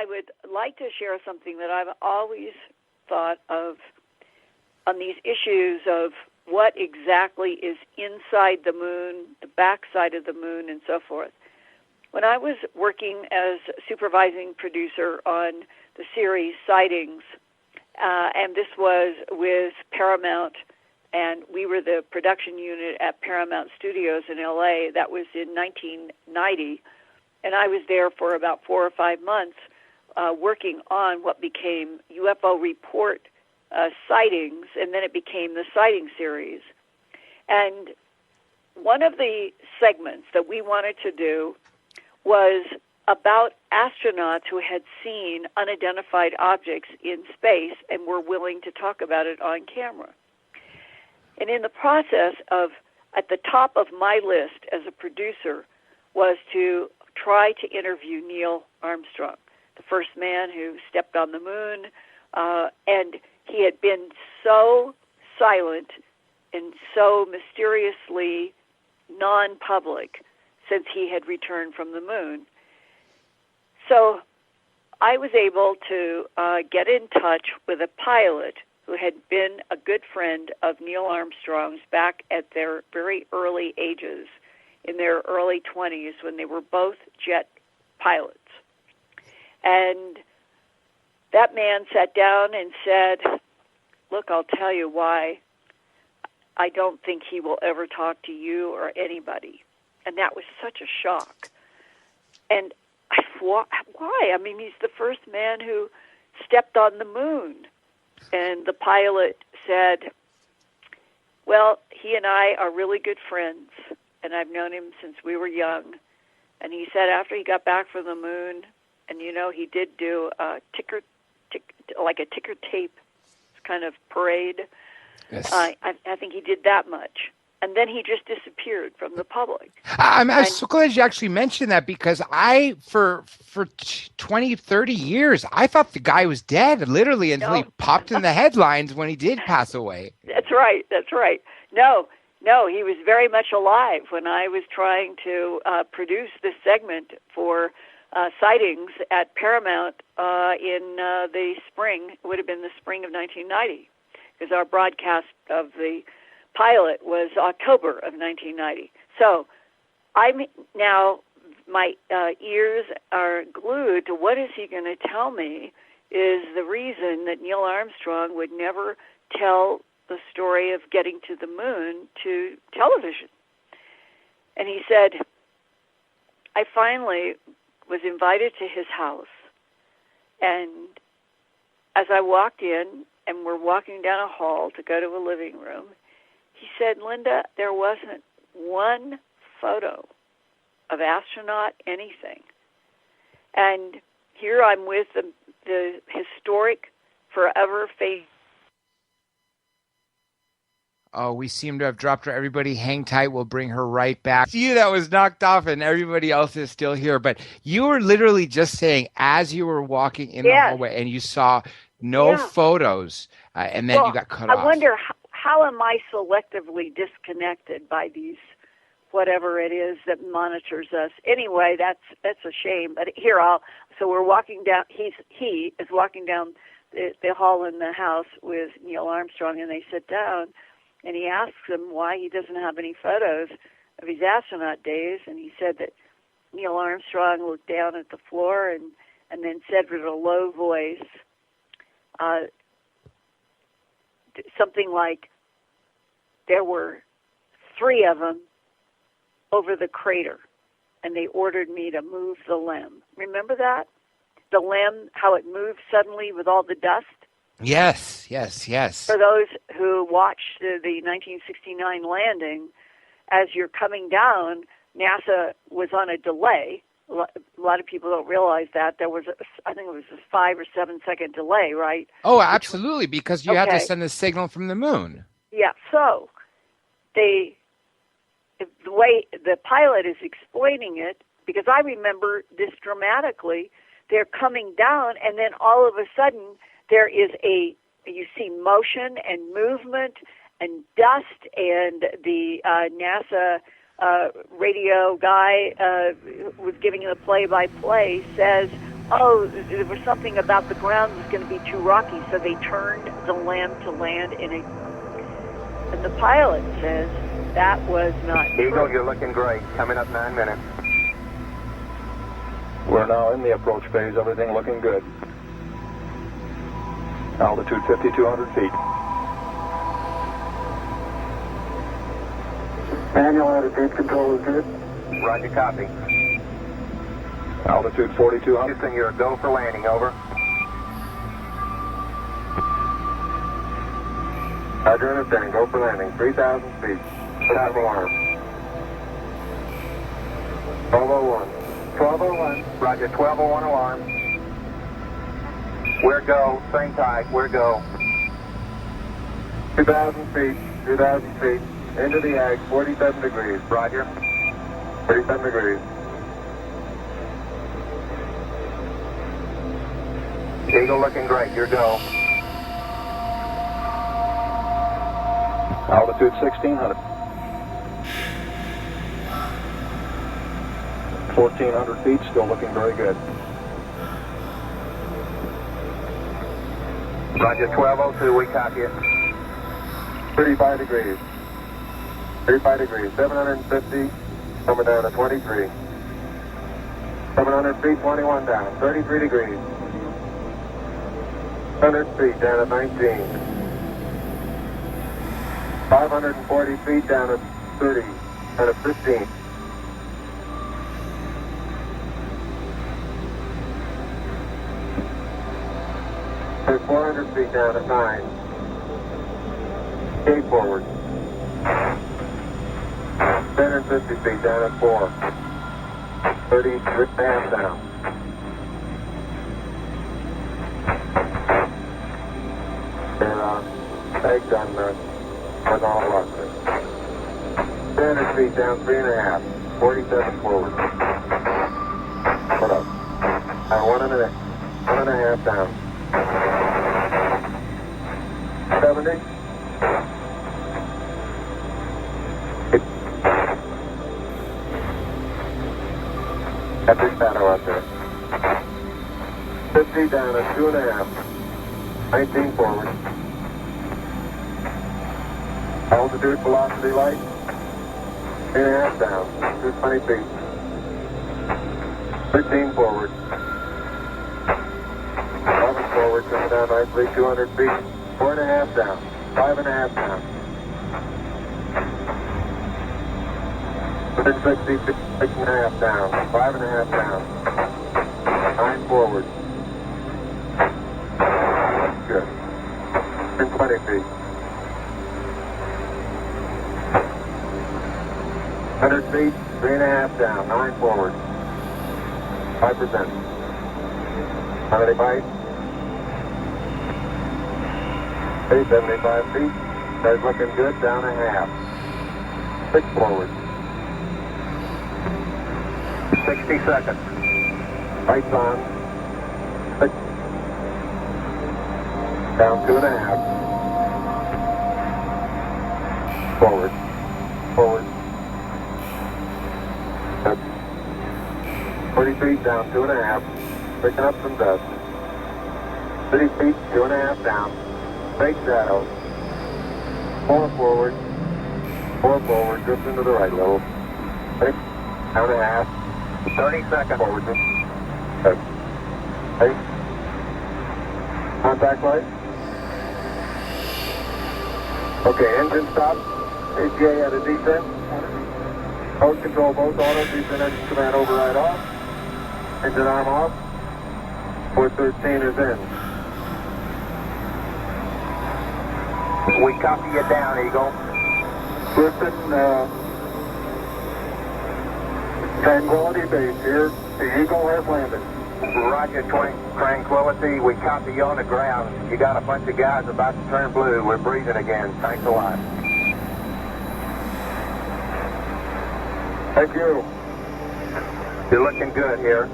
I would like to share something that I've always thought of on these issues of what exactly is inside the moon, the backside of the moon, and so forth. When I was working as supervising producer on the series Sightings, and this was with Paramount, and we were the production unit at Paramount Studios in L.A. That was in 1990, and I was there for about 4 or 5 months working on what became UFO Report Sightings, and then it became the Sighting series. And one of the segments that we wanted to do was about astronauts who had seen unidentified objects in space and were willing to talk about it on camera. And in the process of, at the top of my list as a producer, was to try to interview Neil Armstrong, the first man who stepped on the moon, and he had been so silent and so mysteriously non-public since he had returned from the moon. So I was able to get in touch with a pilot who had been a good friend of Neil Armstrong's back at their very early ages, in their early 20s, when they were both jet pilots. And that man sat down and said, look, I'll tell you why I don't think he will ever talk to you or anybody. And that was such a shock. And why? I mean, he's the first man who stepped on the moon. And the pilot said, well, he and I are really good friends, and I've known him since we were young. And he said after he got back from the moon, and you know, he did do a ticker tape kind of parade. Yes. I think he did that much. And then he just disappeared from the public. I'm so glad you actually mentioned that, because for 20, 30 years, I thought the guy was dead, literally, until he popped in the headlines when he did pass away. That's right. No, he was very much alive when I was trying to produce this segment for Sightings at Paramount in the spring. It would have been the spring of 1990, because our broadcast of the pilot was October of 1990. So I'm now, my ears are glued to what is he going to tell me is the reason that Neil Armstrong would never tell the story of getting to the moon to television. And he said, I finally was invited to his house, and as I walked in and we're walking down a hall to go to a living room, he said, Linda, there wasn't one photo of astronaut anything. And here I'm with the historic, forever face. Oh, we seem to have dropped her. Everybody hang tight. We'll bring her right back. You that was knocked off, and everybody else is still here. But you were literally just saying, as you were walking in the hallway and you saw no photos, and then you got cut off. I wonder, how am I selectively disconnected by these, whatever it is that monitors us? Anyway, that's a shame. But here, so we're walking down, he is walking down the hall in the house with Neil Armstrong, and they sit down. And he asks him why he doesn't have any photos of his astronaut days. And he said that Neil Armstrong looked down at the floor and then said with a low voice something like, there were 3 of them over the crater, and they ordered me to move the LEM. Remember that? The LEM, how it moved suddenly with all the dust? Yes. For those who watched the 1969 landing, as you're coming down, NASA was on a delay. A lot of people don't realize that. There was, I think it was a 5 or 7 second delay, right? Oh, absolutely, because you had to send a signal from the moon. Yeah, so the way the pilot is explaining it, because I remember this dramatically, they're coming down, and then all of a sudden, there is you see motion and movement and dust, and the NASA radio guy who was giving the play-by-play says, oh, there was something about the ground was going to be too rocky, so they turned the LEM to land and the pilot says that was not Eagle, true. you're looking great. Coming up 9 minutes. We're now in the approach phase. Everything looking good. Altitude 5,200 feet. Manual attitude control is good. Roger, copy. Altitude 4,200. Houston, you're a go for landing, over. Roger, understand. Go for landing. 3,000 feet. Top alarm. 1201. 1201. Roger, 1201 alarm. We're go. Same type. We're go. 2,000 feet. 2,000 feet. Into the ag. 47 degrees. Roger. 37 degrees. Eagle looking great. You're go. Altitude 1,600. 1,400 feet. Still looking very good. Roger, 1202. We copy it. 35 degrees. 35 degrees. 750. Coming down to 23. 700 feet, 21 down. 33 degrees. 100 feet down at 19. 540 feet down at 30. Down at 15. There's 400 feet down at 9. Gate forward. 350 feet down at 4. 30 half down. They're eggs on the horizontal cluster. 300 feet down, 3.5. 47 forward. Put up. And 1.5 down. 70. Epic shadow out there. 50 down at 2.5. 19 forward. Altitude, velocity light. 8.5 down. 220 feet. 13 forward. 11 forward, coming down nicely. 200 feet. 4.5 down. 5.5 down. 160 feet. 6.5 down. 5.5 down. 9 forward. Good. 20 feet. 100 feet. 3.5 down. 9 forward. 5%. How many bites? 75 feet. That's looking good. Down a half. 6 forward. 60 seconds. Lights on. 6. Down 2.5. Forward. Forward. 40 feet down 2.5. Picking up some dust. 30 feet, 2.5 down. Fake shadow. 4 forward. 4 forward. Drift into the right a little. 6. Down a half. 30 seconds. Forward. 8. Contact light. Okay, engine stop. ATA at a descent. Mode control both auto. Descent engine command override off. Engine arm off. 413 is in. We copy you down, Eagle. Listen, Tranquility Base here. The Eagle has landed. Roger, Tranquility. We copy you on the ground. You got a bunch of guys about to turn blue. We're breathing again. Thanks a lot. Thank you. You're looking good here.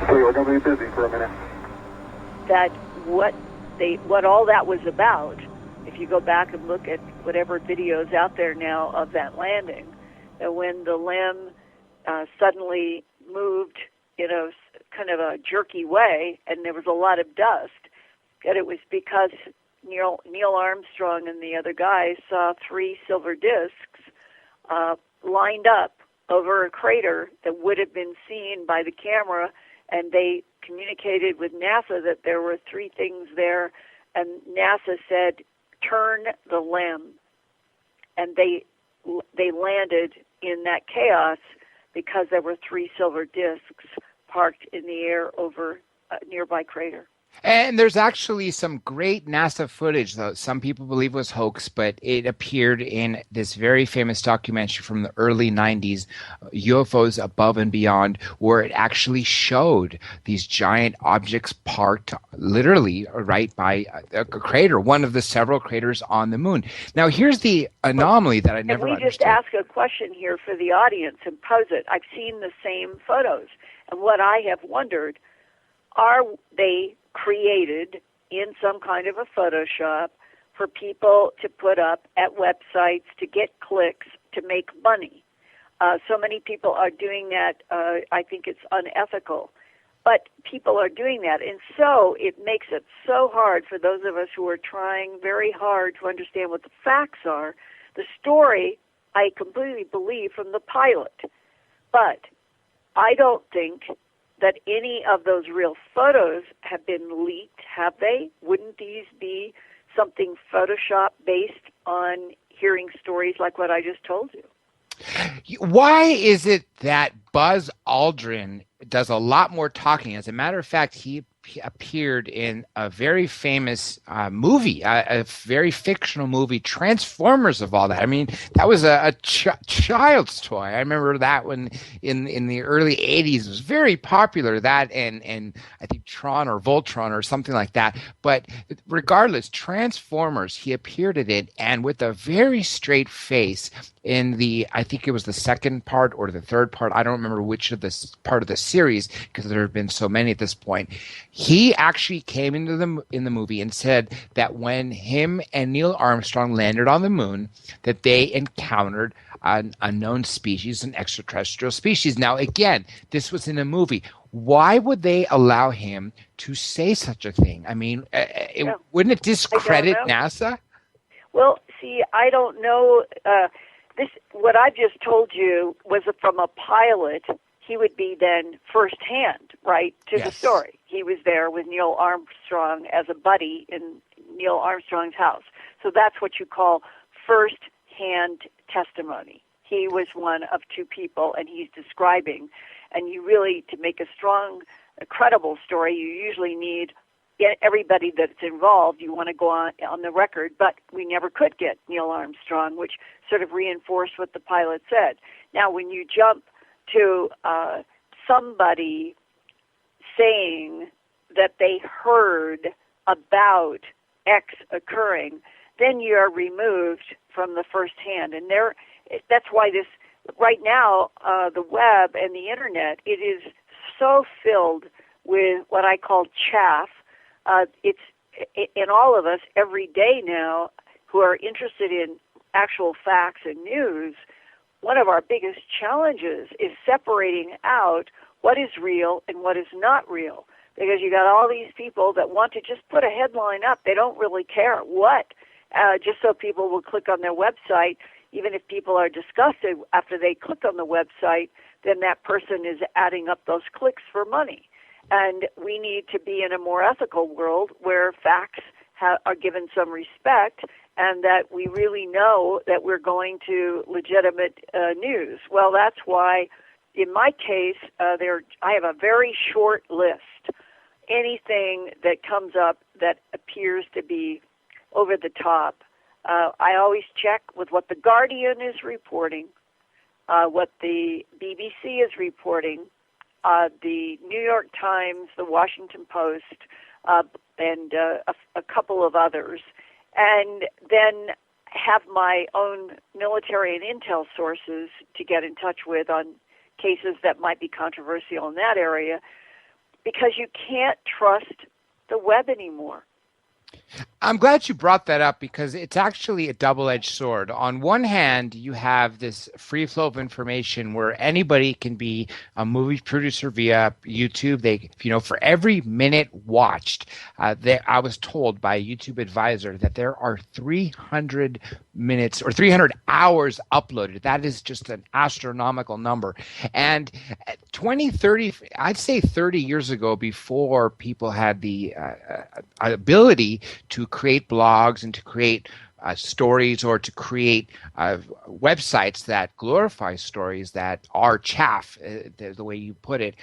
Okay, we're going to be busy for a minute. That what all that was about, if you go back and look at whatever videos out there now of that landing, that when the LEM suddenly moved in a kind of a jerky way, and there was a lot of dust, that it was because Neil Armstrong and the other guys saw 3 silver discs lined up over a crater that would have been seen by the camera, and they communicated with NASA that there were 3 things there, and NASA said, turn the LEM. And they landed in that chaos because there were 3 silver discs parked in the air over a nearby crater. And there's actually some great NASA footage, though some people believe was hoax, but it appeared in this very famous documentary from the early 90s, UFOs Above and Beyond, where it actually showed these giant objects parked literally right by a crater, one of the several craters on the moon. Now, here's the anomaly that I never understood. Can we just ask a question here for the audience and pose it? I've seen the same photos, and what I have wondered, are they created in some kind of a Photoshop for people to put up at websites to get clicks to make money? So many people are doing that. I think it's unethical. But people are doing that. And so it makes it so hard for those of us who are trying very hard to understand what the facts are. The story, I completely believe from the pilot. But I don't think that any of those real photos have been leaked, have they? Wouldn't these be something Photoshop based on hearing stories like what I just told you? Why is it that Buzz Aldrin does a lot more talking? As a matter of fact, he appeared in a very famous movie, a very fictional movie, Transformers of all that. I mean, that was a child's toy. I remember that when in the early 80s, it was very popular, that and I think Tron or Voltron or something like that. But regardless, Transformers, he appeared in it, and with a very straight face in I think it was the second part or the third part, I don't remember which of this part of the series, because there have been so many at this point. He actually came in the movie and said that when him and Neil Armstrong landed on the moon, that they encountered an unknown species, an extraterrestrial species. Now, again, this was in a movie. Why would they allow him to say such a thing? I mean, wouldn't it discredit NASA? Well, see, I don't know. What I just told you was from a pilot. He would be then firsthand, right, to the story. He was there with Neil Armstrong as a buddy in Neil Armstrong's house. So that's what you call first-hand testimony. He was one of 2 people, and he's describing. And you really, to make a strong, credible story, you usually need everybody that's involved. You want to go on the record, but we never could get Neil Armstrong, which sort of reinforced what the pilot said. Now, when you jump to somebody saying that they heard about X occurring, then you're removed from the first hand. And that's why this, right now, the web and the internet, it is so filled with what I call chaff. It's in all of us every day now who are interested in actual facts and news. One of our biggest challenges is separating out what is real and what is not real, because you got all these people that want to just put a headline up. They don't really care what, just so people will click on their website. Even if people are disgusted after they click on the website, then that person is adding up those clicks for money. And we need to be in a more ethical world where facts are given some respect, and that we really know that we're going to legitimate news. Well, that's why, in my case, I have a very short list. Anything that comes up that appears to be over the top, I always check with what The Guardian is reporting, what the BBC is reporting, the New York Times, the Washington Post, and a couple of others, and then have my own military and intel sources to get in touch with on cases that might be controversial in that area, because you can't trust the web anymore. I'm glad you brought that up because it's actually a double-edged sword. On one hand, you have this free flow of information where anybody can be a movie producer via YouTube. For every minute watched, I was told by a YouTube advisor that there are 300 minutes or 300 hours uploaded. That is just an astronomical number. And 20, 30, I'd say 30 years ago, before people had the ability to create blogs and to create stories or to create websites that glorify stories that are chaff, the way you put it.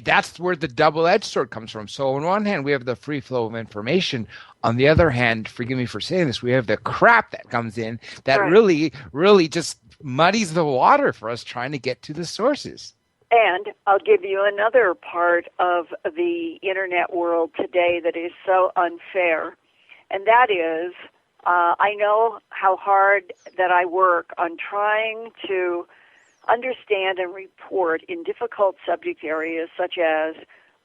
That's where the double-edged sword comes from. So on one hand, we have the free flow of information. On the other hand, forgive me for saying this, we have the crap that comes in that really, really just muddies the water for us trying to get to the sources. And I'll give you another part of the internet world today that is so unfair, and that is I know how hard that I work on trying to understand and report in difficult subject areas such as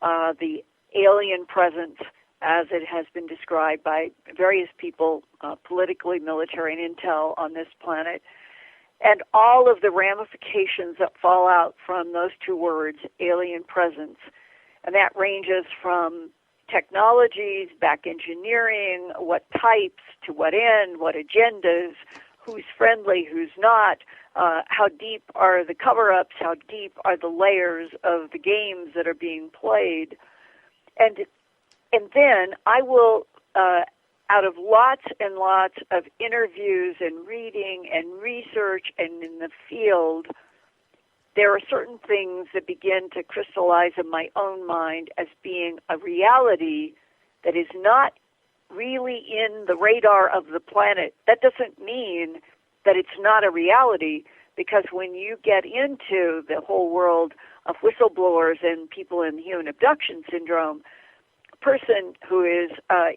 the alien presence as it has been described by various people, politically, military, and intel on this planet, and all of the ramifications that fall out from those two words, alien presence. And that ranges from technologies, back engineering, what types, to what end, what agendas, who's friendly, who's not, how deep are the cover-ups, how deep are the layers of the games that are being played. And then I will, out of lots and lots of interviews and reading and research and in the field, there are certain things that begin to crystallize in my own mind as being a reality that is not really in the radar of the planet. That doesn't mean that it's not a reality, because when you get into the whole world of whistleblowers and people in human abduction syndrome, a person who is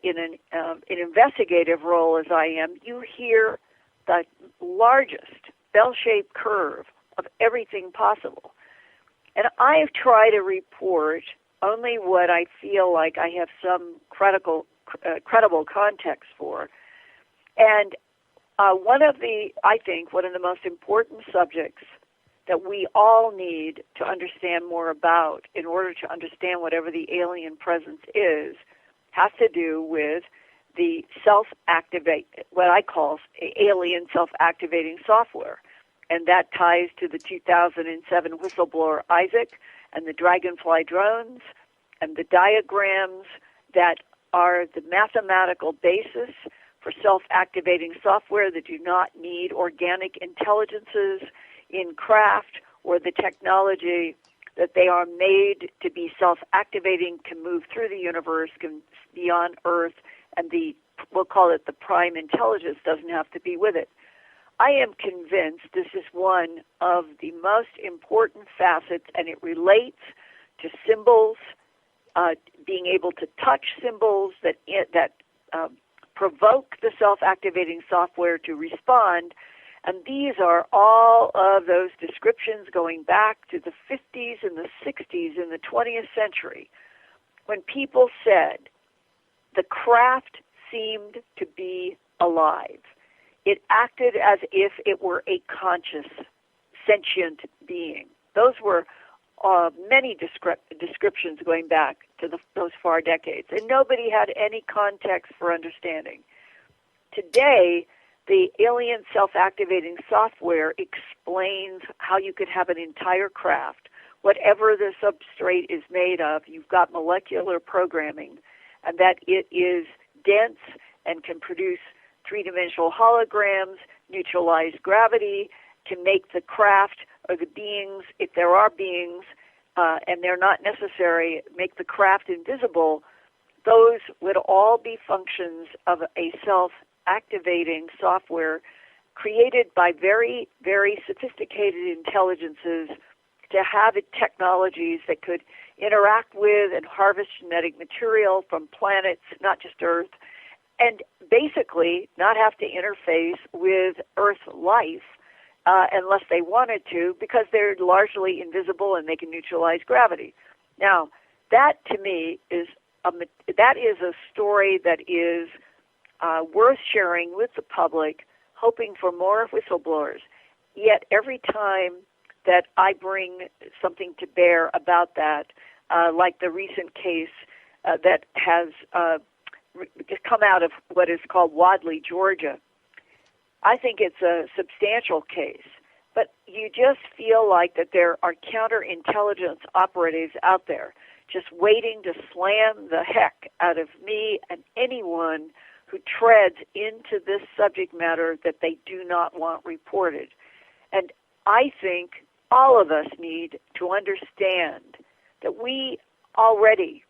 in an investigative role as I am, you hear the largest bell-shaped curve of everything possible. And I try to report only what I feel like I have some credible context for. And I think one of the most important subjects that we all need to understand more about in order to understand whatever the alien presence is, has to do with the what I call alien self-activating software. And that ties to the 2007 whistleblower Isaac and the Dragonfly drones and the diagrams that are the mathematical basis for self-activating software that do not need organic intelligences in craft or the technology, that they are made to be self-activating, can move through the universe, can beyond Earth, and we'll call it the prime intelligence doesn't have to be with it. I am convinced this is one of the most important facets, and it relates to symbols, being able to touch symbols that provoke the self-activating software to respond. And these are all of those descriptions going back to the 50s and the 60s in the 20th century, when people said the craft seemed to be alive. It acted as if it were a conscious, sentient being. Those were many descriptions going back to those far decades, and nobody had any context for understanding. Today, the alien self-activating software explains how you could have an entire craft. Whatever the substrate is made of, you've got molecular programming, and that it is dense and can produce three-dimensional holograms, neutralize gravity, can make the craft or the beings, if there are beings, and they're not necessary, make the craft invisible. Those would all be functions of a self-activating software created by very, very sophisticated intelligences to have technologies that could interact with and harvest genetic material from planets, not just Earth, and basically not have to interface with Earth life unless they wanted to, because they're largely invisible and they can neutralize gravity. Now, that to me is that is a story that is worth sharing with the public, hoping for more whistleblowers. Yet every time that I bring something to bear about that, like the recent case that has come out of what is called Wadley, Georgia, I think it's a substantial case. But you just feel like that there are counterintelligence operatives out there just waiting to slam the heck out of me and anyone who treads into this subject matter that they do not want reported. And I think all of us need to understand that we already,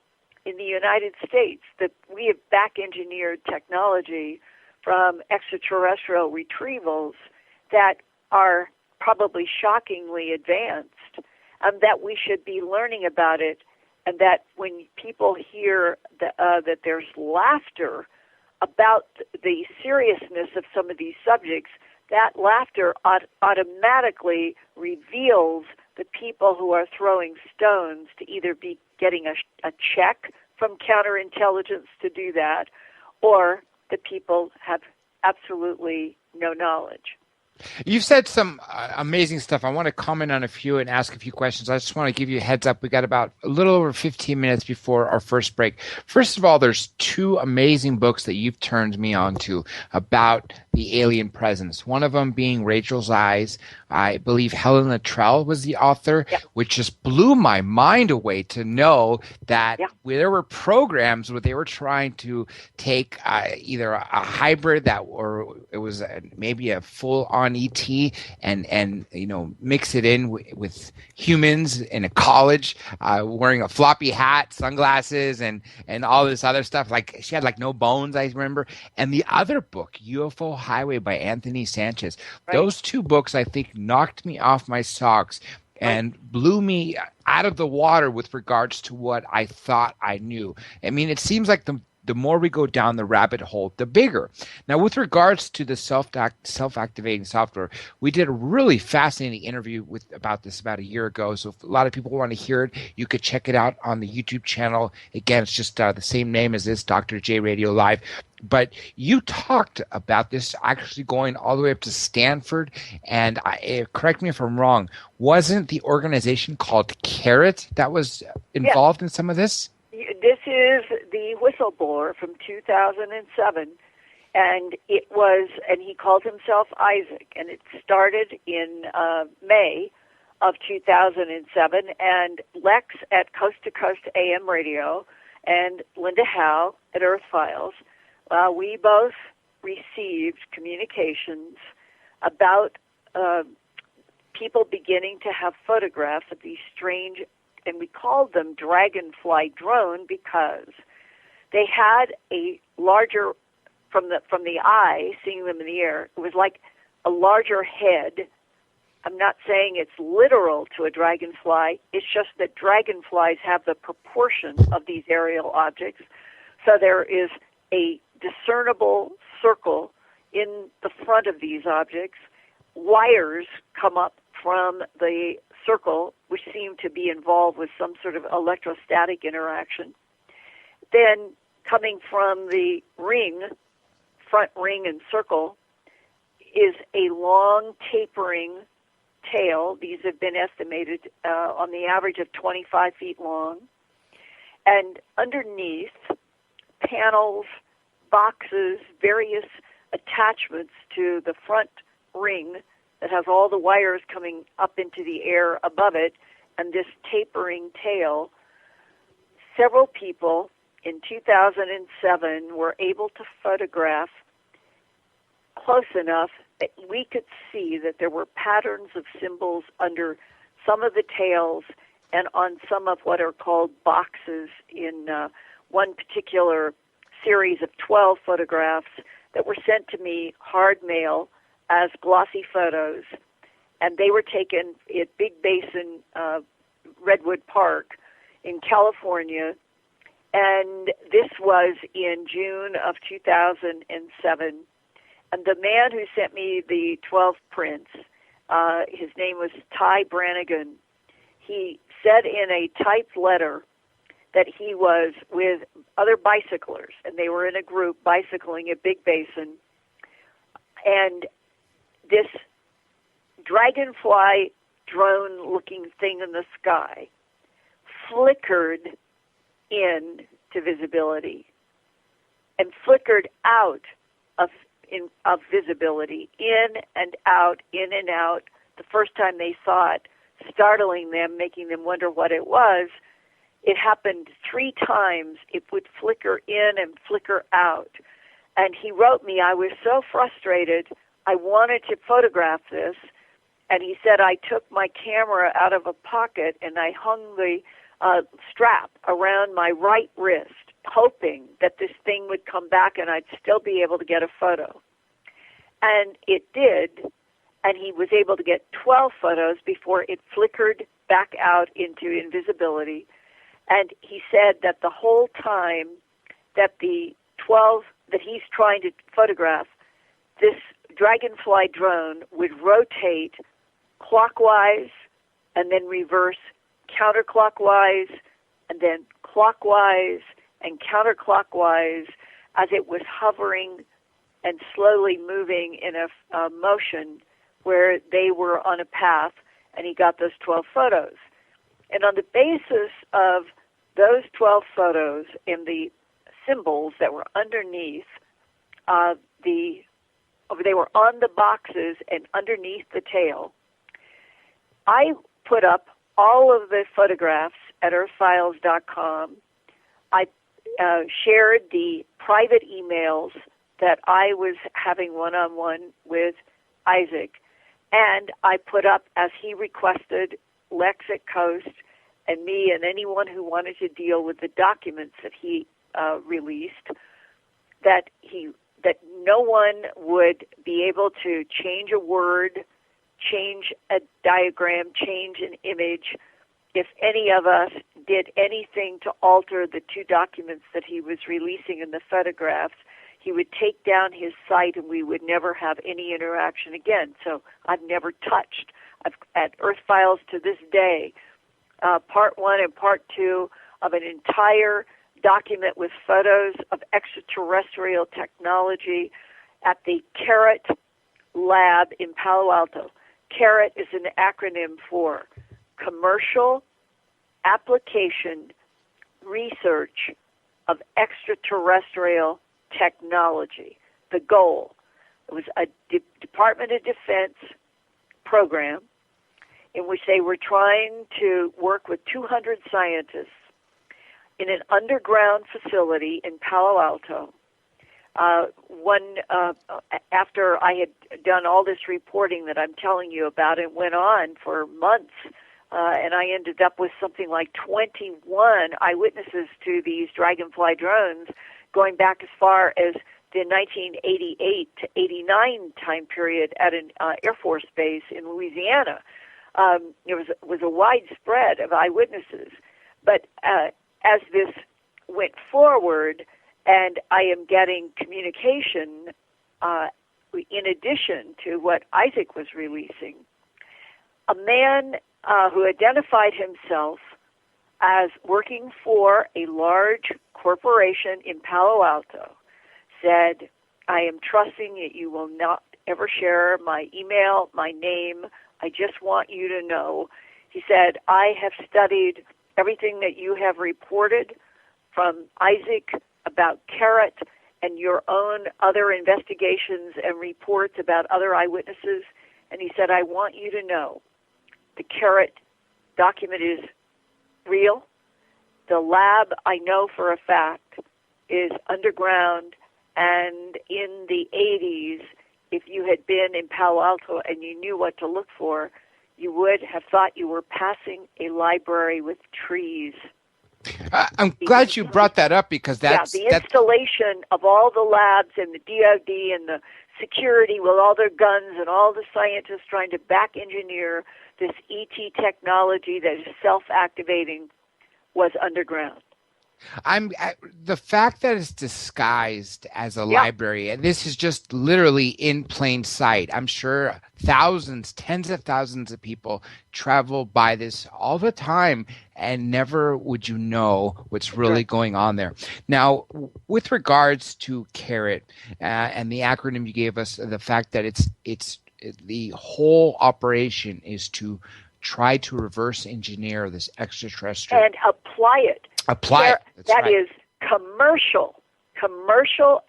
in the United States, that we have back-engineered technology from extraterrestrial retrievals that are probably shockingly advanced, and that we should be learning about it, and that when people hear that there's laughter about the seriousness of some of these subjects, that laughter automatically reveals the people who are throwing stones to either be getting a check from counterintelligence to do that, or the people have absolutely no knowledge. You've said some amazing stuff. I want to comment on a few and ask a few questions. I just want to give you a heads up. We got about a little over 15 minutes before our first break. First of all, there's two amazing books that you've turned me on to about the alien presence. One of them being Rachel's Eyes. I believe Helen Luttrell was the author, which just blew my mind away to know that there were programs where they were trying to take either a hybrid or it was maybe a full-on ET and mix it in with humans in a college wearing a floppy hat, sunglasses, and all this other stuff. Like she had no bones, I remember. And the other book, UFO Highway by Anthony Sanchez. Right. Those two books, I think, knocked me off my socks and blew me out of the water with regards to what I thought I knew. I mean, it seems like the more we go down the rabbit hole, the bigger. Now, with regards to the self-activating software, we did a really fascinating interview about this about a year ago. So if a lot of people want to hear it, you could check it out on the YouTube channel. Again, it's just the same name as this, Dr. J Radio Live. But you talked about this actually going all the way up to Stanford. And correct me if I'm wrong, wasn't the organization called Carrot that was involved in some of this? This is the whistleblower from 2007, and he called himself Isaac, and it started in May of 2007, and Lex at Coast to Coast AM Radio and Linda Howe at Earth Files, we both received communications about people beginning to have photographs of these strange, and we called them dragonfly drone because they had a larger, from the eye, seeing them in the air, it was like a larger head. I'm not saying it's literal to a dragonfly. It's just that dragonflies have the proportion of these aerial objects. So there is a discernible circle in the front of these objects. Wires come up from the circle, which seem to be involved with some sort of electrostatic interaction. Then coming from the ring, front ring and circle, is a long tapering tail. These have been estimated on the average of 25 feet long. And underneath, panels, boxes, various attachments to the front ring that has all the wires coming up into the air above it, and this tapering tail. Several people in 2007 were able to photograph close enough that we could see that there were patterns of symbols under some of the tails and on some of what are called boxes in one particular series of 12 photographs that were sent to me hard mail as glossy photos, and they were taken at Big Basin Redwood Park in California, and this was in June of 2007. And the man who sent me the 12 prints, his name was Ty Brannigan. He said in a typed letter that he was with other bicyclers, and they were in a group bicycling at Big Basin, and this dragonfly drone-looking thing in the sky flickered in to visibility and flickered out of visibility, in and out, in and out. The first time they saw it, startling them, making them wonder what it was. It happened 3 times. It would flicker in and flicker out. And he wrote me, I was so frustrated, I wanted to photograph this. And he said, I took my camera out of a pocket and I hung the strap around my right wrist, hoping that this thing would come back and I'd still be able to get a photo. And it did, and he was able to get 12 photos before it flickered back out into invisibility. And he said that the whole time that the 12 that he's trying to photograph, this dragonfly drone would rotate clockwise and then reverse counterclockwise and then clockwise and counterclockwise as it was hovering and slowly moving in a motion where they were on a path, and he got those 12 photos. And on the basis of those 12 photos and the symbols that were underneath, they were on the boxes and underneath the tail, I put up all of the photographs at earthfiles.com. I shared the private emails that I was having one-on-one with Isaac, and I put up, as he requested, Lex at Coast and me and anyone who wanted to deal with the documents that he released, that no one would be able to change a word, change a diagram, change an image, if any of us did anything to alter the 2 documents that he was releasing in the photographs. He would take down his site and we would never have any interaction again. So I've never touched. At Earth Files to this day, part 1 and part 2 of an entire document with photos of extraterrestrial technology at the CARET lab in Palo Alto. CARET is an acronym for Commercial Application Research of Extraterrestrial Technology. The goal. It was a Department of Defense program in which they were trying to work with 200 scientists in an underground facility in Palo Alto. After I had done all this reporting that I'm telling you about, it went on for months, and I ended up with something like 21 eyewitnesses to these dragonfly drones, going back as far as the 1988 to 89 time period at an Air Force base in Louisiana. There was a widespread of eyewitnesses. But as this went forward, and I am getting communication in addition to what Isaac was releasing, a man who identified himself as working for a large corporation in Palo Alto said, I am trusting that you will not ever share my email, my name. I just want you to know. He said, I have studied everything that you have reported from Isaac about CARET and your own other investigations and reports about other eyewitnesses. And he said, I want you to know the CARET document is real. The lab, I know for a fact, is underground. And in the 80s, if you had been in Palo Alto and you knew what to look for, you would have thought you were passing a library with trees. I'm glad you brought that up because that's... Yeah, the installation of all the labs and the DOD and the security with all their guns and all the scientists trying to back engineer this ET technology that is self-activating was underground. The fact that it's disguised as a library, and this is just literally in plain sight. I'm sure thousands, tens of thousands of people travel by this all the time, and never would you know what's really going on there. Now, with regards to CARET and the acronym you gave us, the fact that it's the whole operation is to try to reverse engineer this extraterrestrial and apply it. That is commercial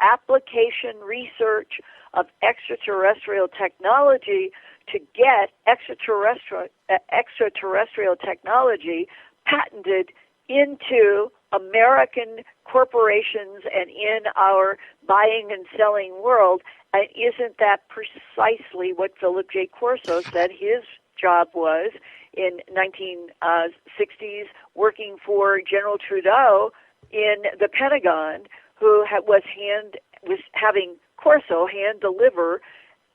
application research of extraterrestrial technology to get extraterrestrial technology patented into American corporations and in our buying and selling world. And isn't that precisely what Philip J. Corso said his job was in 1960s, working for General Trudeau in the Pentagon, who was having Corso hand deliver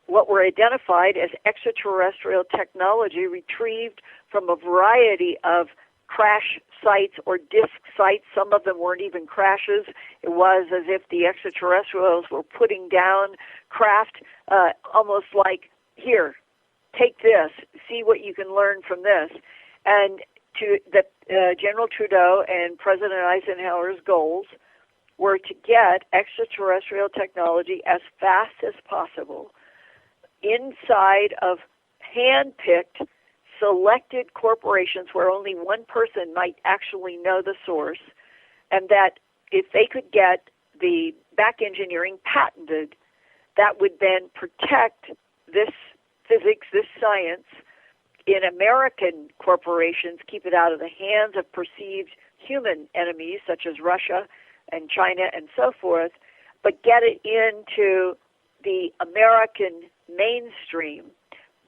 what were identified as extraterrestrial technology retrieved from a variety of crash sites or disk sites. Some of them weren't even crashes. It was as if the extraterrestrials were putting down craft, almost like, here, take this, see what you can learn from this. And General Trudeau and President Eisenhower's goals were to get extraterrestrial technology as fast as possible inside of hand-picked, selected corporations where only one person might actually know the source, and that if they could get the back engineering patented, that would then protect this physics, this science, in American corporations, keep it out of the hands of perceived human enemies such as Russia and China and so forth, but get it into the American mainstream.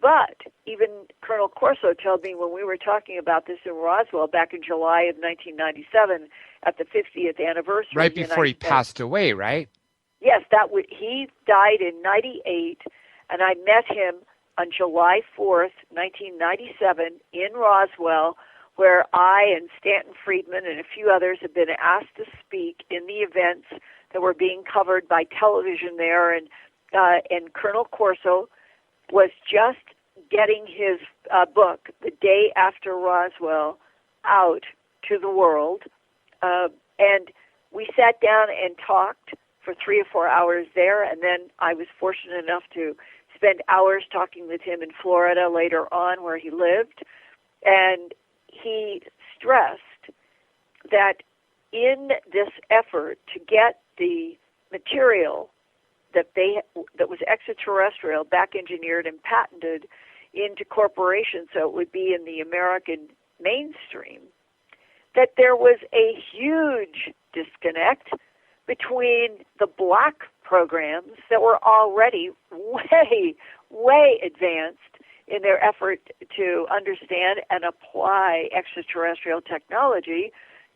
But even Colonel Corso told me when we were talking about this in Roswell back in July of 1997 at the 50th anniversary. Right before he passed away, right? Yes, he died in 98, and I met him on July 4th, 1997 in Roswell, where I and Stanton Friedman and a few others had been asked to speak in the events that were being covered by television there, and Colonel Corso was just getting his book, The Day After Roswell, out to the world. And we sat down and talked for 3 or 4 hours there, and then I was fortunate enough to spend hours talking with him in Florida later on where he lived. And he stressed that in this effort to get the material that was extraterrestrial, back engineered and patented into corporations so it would be in the American mainstream, that there was a huge disconnect between the black programs that were already way advanced in their effort to understand and apply extraterrestrial technology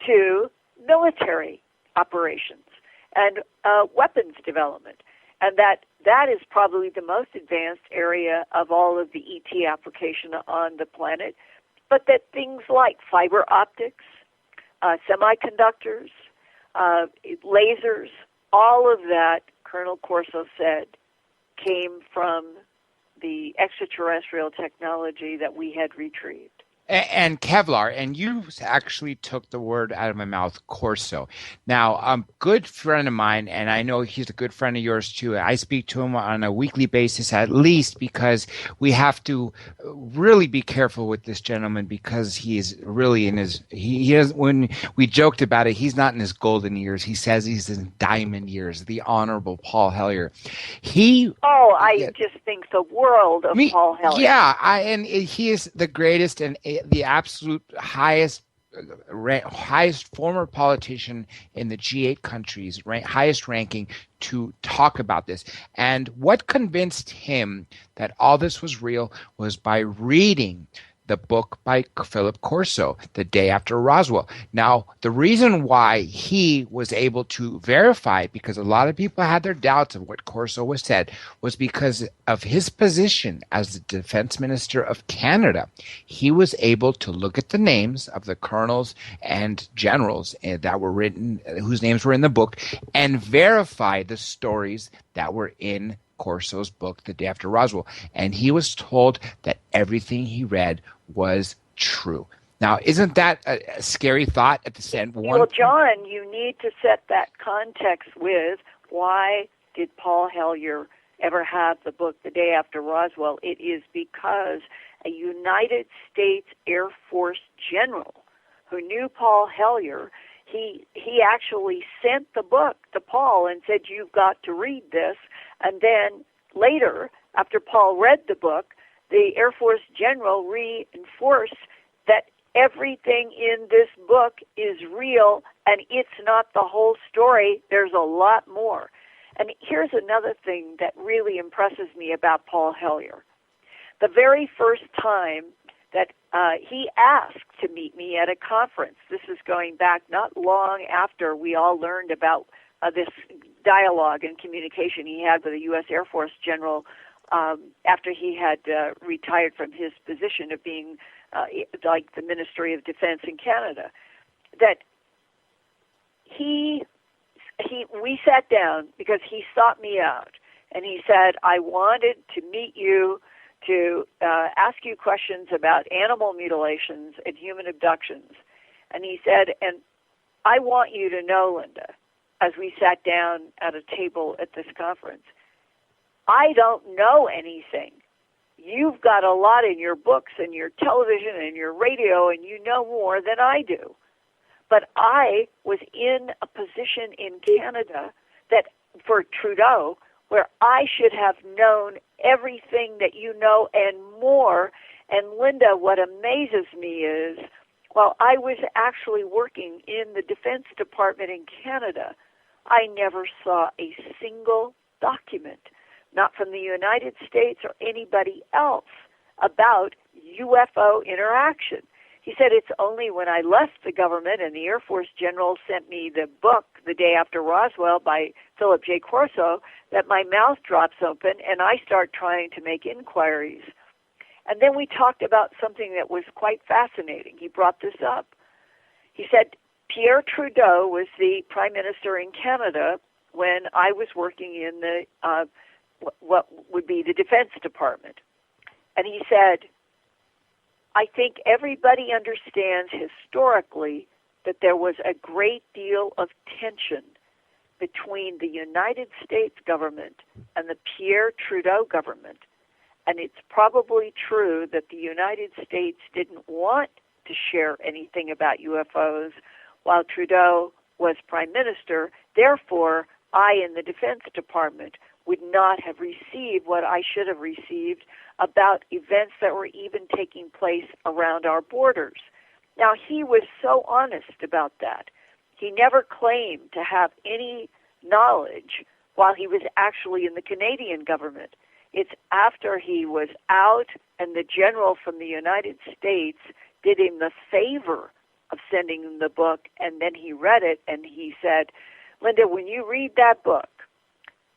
to military operations and weapons development. And that is probably the most advanced area of all of the ET application on the planet, but that things like fiber optics, semiconductors, lasers, all of that, Colonel Corso said, came from the extraterrestrial technology that we had retrieved. And Kevlar, and you actually took the word out of my mouth, Corso. Now, a good friend of mine, and I know he's a good friend of yours too. I speak to him on a weekly basis, at least, because we have to really be careful with this gentleman because he is really in his. He is, when we joked about it, he's not in his golden years. He says he's in diamond years. The Honorable Paul Hellyer. I just think the world of Paul Hellyer. Yeah, and he is the greatest and the absolute highest former politician in the G8 countries, highest ranking, to talk about this. And what convinced him that all this was real was by reading the book by Philip Corso, The Day After Roswell. Now, the reason why he was able to verify, because a lot of people had their doubts of what Corso was said, was because of his position as the defense minister of Canada. He was able to look at the names of the colonels and generals that were written, whose names were in the book, and verify the stories that were in Corso's book, The Day After Roswell. And he was told that everything he read was true. Now, isn't that a scary thought at the same one? Well, John, you need to set that context with why did Paul Hellyer ever have the book The Day After Roswell? It is because a United States Air Force general who knew Paul Hellyer, he actually sent the book to Paul and said, you've got to read this. And then later, after Paul read the book, the Air Force general reinforced that everything in this book is real and it's not the whole story. There's a lot more. And here's another thing that really impresses me about Paul Hellyer. The very first time that he asked to meet me at a conference, this is going back not long after we all learned about this dialogue and communication he had with a U.S. Air Force general after he had retired from his position of being like the Ministry of Defense in Canada, that we sat down because he sought me out, and he said, I wanted to meet you to ask you questions about animal mutilations and human abductions. And he said, and I want you to know, Linda, as we sat down at a table at this conference, I don't know anything. You've got a lot in your books and your television and your radio, and you know more than I do. But I was in a position in Canada that, for Trudeau, where I should have known everything that you know and more. And Linda, what amazes me is, while I was actually working in the Defense Department in Canada, I never saw a single document, not from the United States or anybody else, about UFO interaction. He said it's only when I left the government and the Air Force general sent me the book, The Day After Roswell by Philip J. Corso, that my mouth drops open and I start trying to make inquiries. And then we talked about something that was quite fascinating. He brought this up. He said Pierre Trudeau was the Prime Minister in Canada when I was working in the what would be the Defense Department. And he said, I think everybody understands historically that there was a great deal of tension between the United States government and the Pierre Trudeau government. And it's probably true that the United States didn't want to share anything about UFOs while Trudeau was Prime Minister. Therefore, I, in the Defense Department, would not have received what I should have received about events that were even taking place around our borders. Now, he was so honest about that. He never claimed to have any knowledge while he was actually in the Canadian government. It's after he was out and the general from the United States did him the favor of sending him the book, and then he read it, and he said, Linda, when you read that book,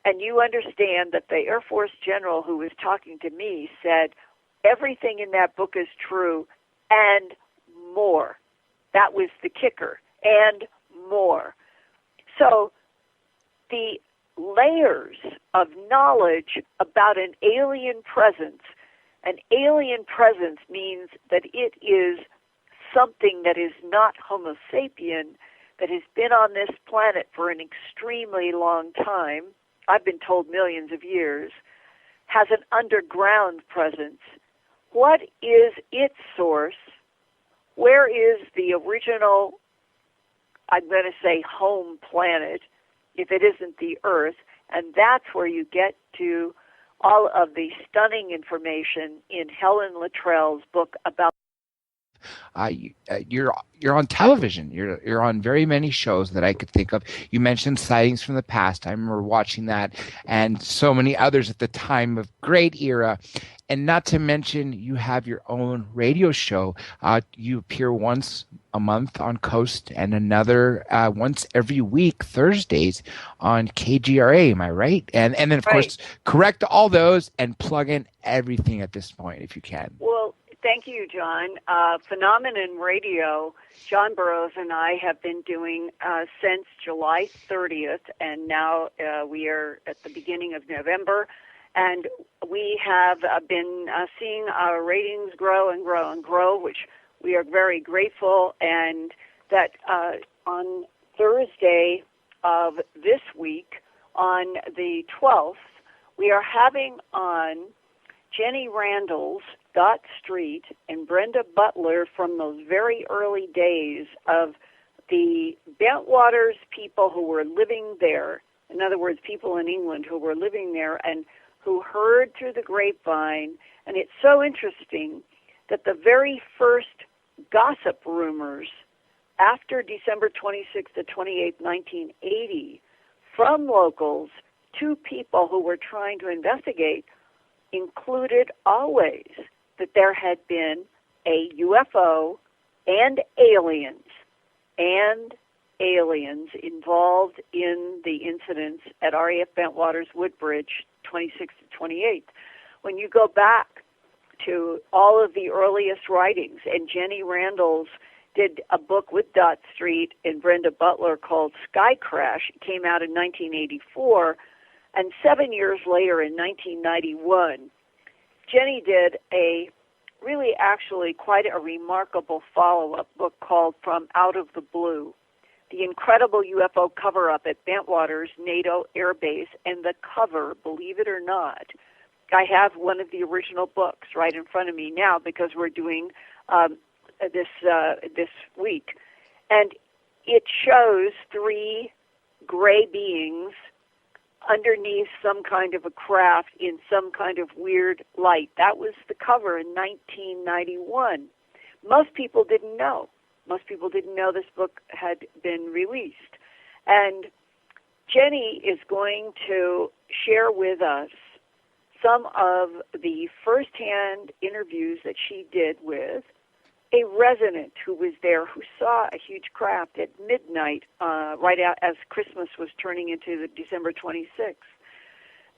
and you understand that the Air Force general who was talking to me said, everything in that book is true and more. That was the kicker, and more. So the layers of knowledge about an alien presence means that it is something that is not Homo sapien, that has been on this planet for an extremely long time, I've been told millions of years, has an underground presence. What is its source? Where is the original, I'm going to say, home planet, if it isn't the Earth? And that's where you get to all of the stunning information in Helen Luttrell's book about you're on television. You're on very many shows that I could think of. You mentioned Sightings from the Past. I remember watching that, and so many others at the time of great era. And not to mention, you have your own radio show. You appear once a month on Coast and another once every week, Thursdays, on KGRA. Am I right? And then, of course, correct all those and plug in everything at this point, if you can. Well, thank you, John. Phenomenon Radio, John Burroughs and I have been doing since July 30th, and now we are at the beginning of November. And we have been seeing our ratings grow and grow and grow, which we are very grateful. And that on Thursday of this week, on the 12th, we are having on Jenny Randall's Dot Street and Brenda Butler from those very early days of the Bentwaters people who were living there. In other words, people in England who were living there and who heard through the grapevine. And it's so interesting that the very first gossip rumors after December 26th to 28th, 1980, from locals to people who were trying to investigate, included always that there had been a UFO and aliens involved in the incidents at RAF Bentwaters Woodbridge 26th to 28th. When you go back to all of the earliest writings, and Jenny Randall's did a book with Dot Street and Brenda Butler called Sky Crash. It came out in 1984, and 7 years later in 1991, Jenny did a really actually quite a remarkable follow-up book called From Out of the Blue, the incredible UFO cover-up at Bentwaters NATO Air Base. And the cover, believe it or not, I have one of the original books right in front of me now because we're doing this week. And it shows three gray beings underneath some kind of a craft in some kind of weird light. That was the cover in 1991. Most people didn't know. Most people didn't know this book had been released. And Jenny is going to share with us some of the first-hand interviews that she did with a resident who was there who saw a huge craft at midnight, right out as Christmas was turning into the December 26th.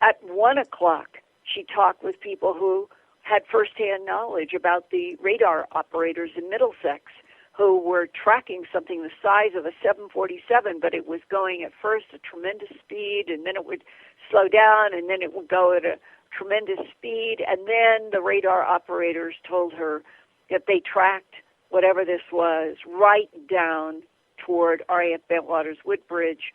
At 1 o'clock, she talked with people who had first-hand knowledge about the radar operators in Middlesex who were tracking something the size of a 747, but it was going at first at tremendous speed, and then it would slow down, and then it would go at a tremendous speed, and then the radar operators told her that they tracked whatever this was right down toward RAF Bentwaters Woodbridge.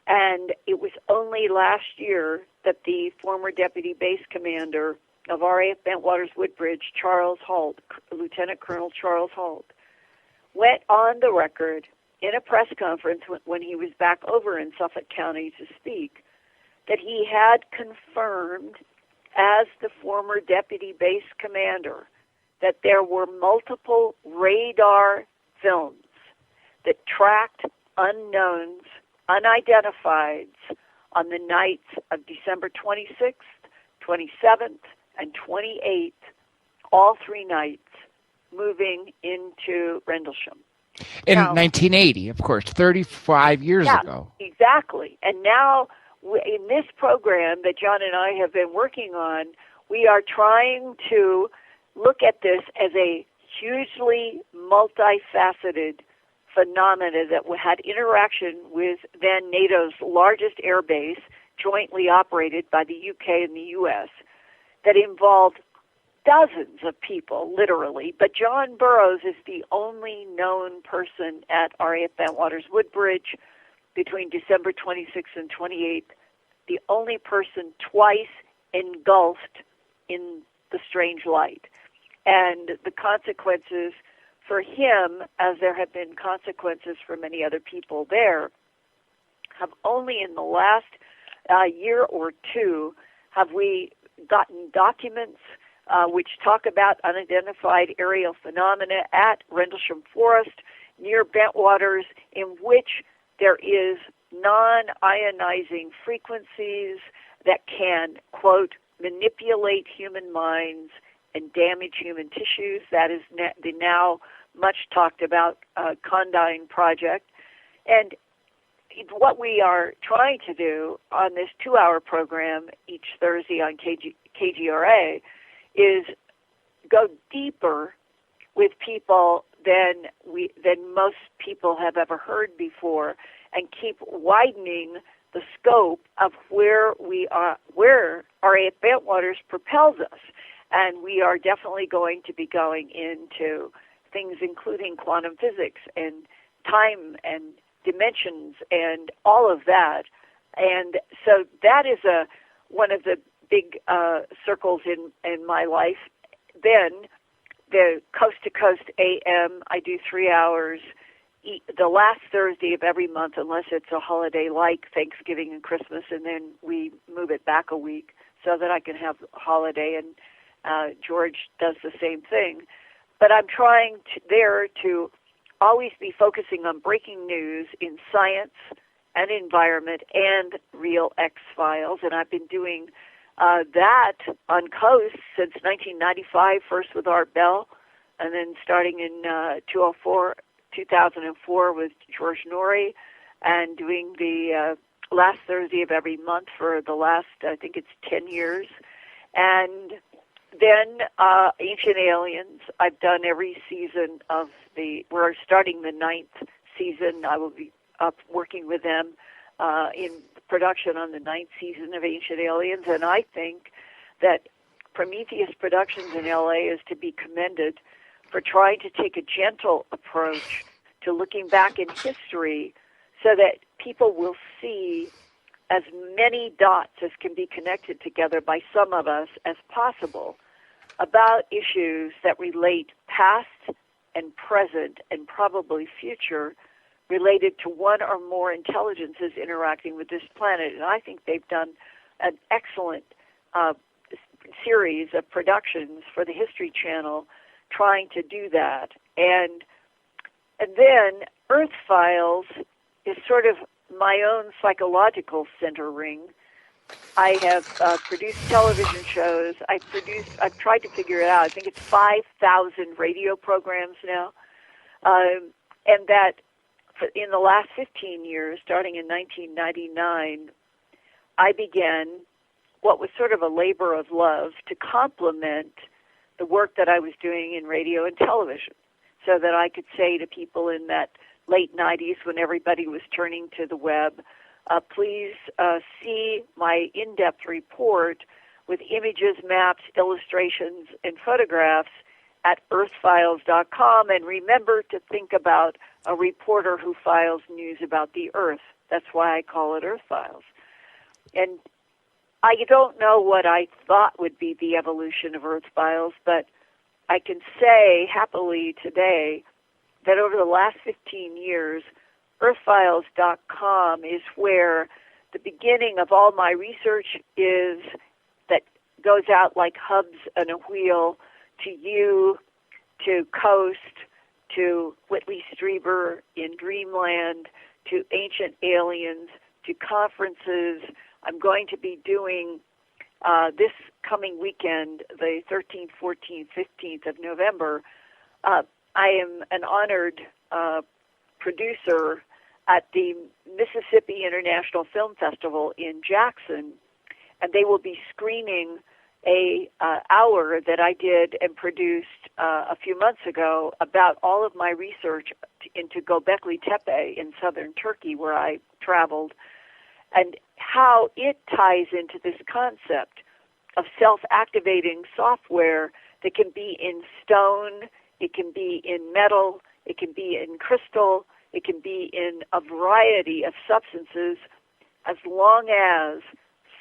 And it was only last year that the former deputy base commander of RAF Bentwaters Woodbridge, Charles Halt, Lieutenant Colonel Charles Halt, went on the record in a press conference when he was back over in Suffolk County to speak that he had confirmed as the former deputy base commander that there were multiple radar films that tracked unknowns, unidentifieds, on the nights of December 26th, 27th, and 28th, all 3 nights, moving into Rendlesham. In 1980, of course, 35 years ago. Exactly. And now, in this program that John and I have been working on, we are trying to look at this as a hugely multifaceted phenomena that had interaction with then NATO's largest air base, jointly operated by the UK and the US, that involved dozens of people, literally. But John Burroughs is the only known person at RAF Bentwaters Woodbridge between December 26th and 28th, the only person twice engulfed in the strange light. And the consequences for him, as there have been consequences for many other people there, have only in the last year or two have we gotten documents which talk about unidentified aerial phenomena at Rendlesham Forest near Bentwaters, in which there is non-ionizing frequencies that can, quote, manipulate human minds and damage human tissues. That is the now much talked about Condign project. And what we are trying to do on this 2-hour program each Thursday on KGRA is go deeper with people than most people have ever heard before, and keep widening the scope of where our Bentwaters propels us. And we are definitely going to be going into things including quantum physics and time and dimensions and all of that. And so that is one of the big circles in my life. Then the Coast to Coast AM, I do 3 hours the last Thursday of every month, unless it's a holiday like Thanksgiving and Christmas, and then we move it back a week so that I can have a holiday, and George does the same thing. But I'm trying to always be focusing on breaking news in science and environment and real X-Files, and I've been doing that on Coast since 1995, first with Art Bell, and then starting in 2004 with George Norrie, and doing the last Thursday of every month for the last, I think it's 10 years. And then Ancient Aliens, I've done every season of we're starting the 9th season. I will be up working with them in production on the 9th season of Ancient Aliens, and I think that Prometheus Productions in LA is to be commended for trying to take a gentle approach to looking back in history so that people will see as many dots as can be connected together by some of us as possible about issues that relate past and present and probably future related to one or more intelligences interacting with this planet. And I think they've done an excellent series of productions for the History Channel trying to do that. And then Earth Files is sort of my own psychological center ring. I have produced television shows. I've tried to figure it out. I think it's 5,000 radio programs now. And that in the last 15 years, starting in 1999, I began what was sort of a labor of love to complement the work that I was doing in radio and television, so that I could say to people in that late 90s when everybody was turning to the web, please see my in-depth report with images, maps, illustrations, and photographs at earthfiles.com, and remember to think about a reporter who files news about the Earth. That's why I call it Earth Files. And I don't know what I thought would be the evolution of Earth Files, but I can say happily today that over the last 15 years, earthfiles.com is where the beginning of all my research is, that goes out like hubs on a wheel to you, to Coast, to Whitley Strieber in Dreamland, to Ancient Aliens, to conferences. I'm going to be doing this coming weekend, the 13th, 14th, 15th of November. I am an honored producer at the Mississippi International Film Festival in Jackson, and they will be screening a hour that I did and produced a few months ago about all of my research into Göbekli Tepe in southern Turkey, where I traveled, and how it ties into this concept of self-activating software that can be in stone, it can be in metal, it can be in crystal, it can be in a variety of substances, as long as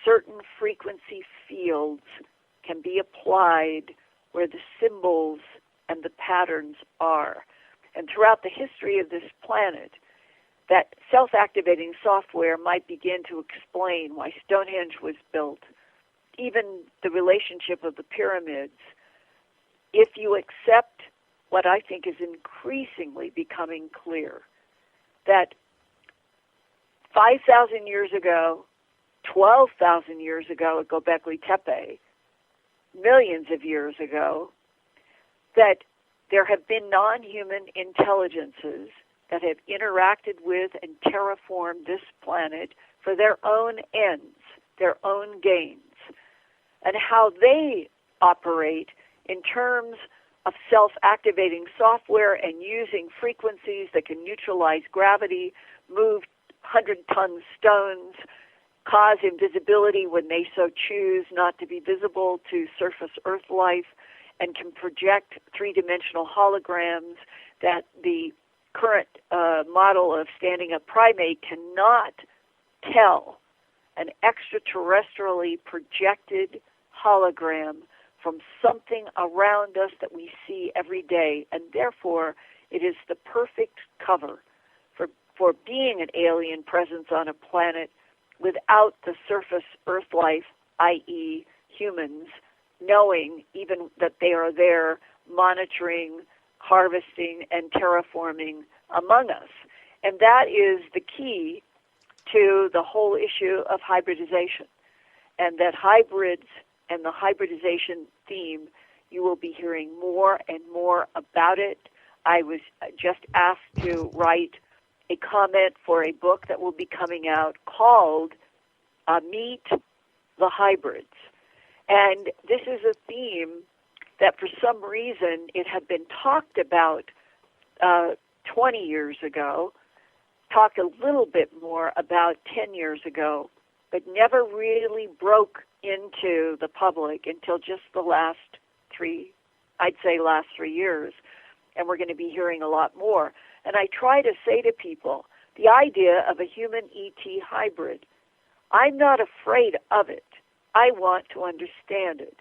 certain frequency fields can be applied where the symbols and the patterns are. And throughout the history of this planet, that self-activating software might begin to explain why Stonehenge was built even the relationship of the pyramids, if you accept what I think is increasingly becoming clear, that 5,000 years ago, 12,000 years ago at Göbekli Tepe, millions of years ago, that there have been non-human intelligences that have interacted with and terraformed this planet for their own ends, their own gains, and how they operate in terms of self-activating software and using frequencies that can neutralize gravity, move 100-ton stones, cause invisibility when they so choose not to be visible to surface Earth life, and can project three-dimensional holograms that the current model of standing-up primate cannot tell. An extraterrestrially projected hologram from something around us that we see every day, and therefore it is the perfect cover for being an alien presence on a planet without the surface Earth life, i.e. humans, knowing even that they are there monitoring, harvesting, and terraforming among us. And that is the key to the whole issue of hybridization. And that hybrids and the hybridization theme, you will be hearing more and more about it. I was just asked to write a comment for a book that will be coming out called Meet the Hybrids. And this is a theme that for some reason it had been talked about 20 years ago, talked a little bit more about 10 years ago, but never really broke into the public until just the last 3 years. And we're going to be hearing a lot more. And I try to say to people, the idea of a human ET hybrid, I'm not afraid of it. I want to understand it.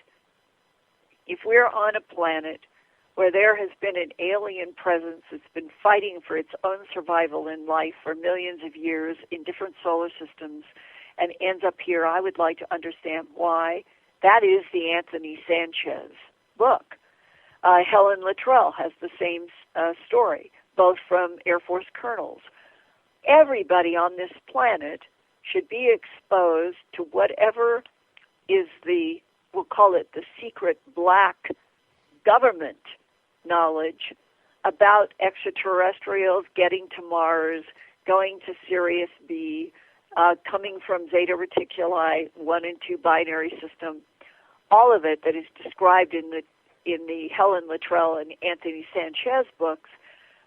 If we're on a planet where there has been an alien presence that's been fighting for its own survival in life for millions of years in different solar systems and ends up here, I would like to understand why. That is the Anthony Sanchez book. Helen Luttrell has the same story, both from Air Force colonels. Everybody on this planet should be exposed to whatever is we'll call it the secret black government knowledge about extraterrestrials getting to Mars, going to Sirius B, coming from Zeta Reticuli, 1 and 2 binary system, all of it that is described in the Helen Luttrell and Anthony Sanchez books.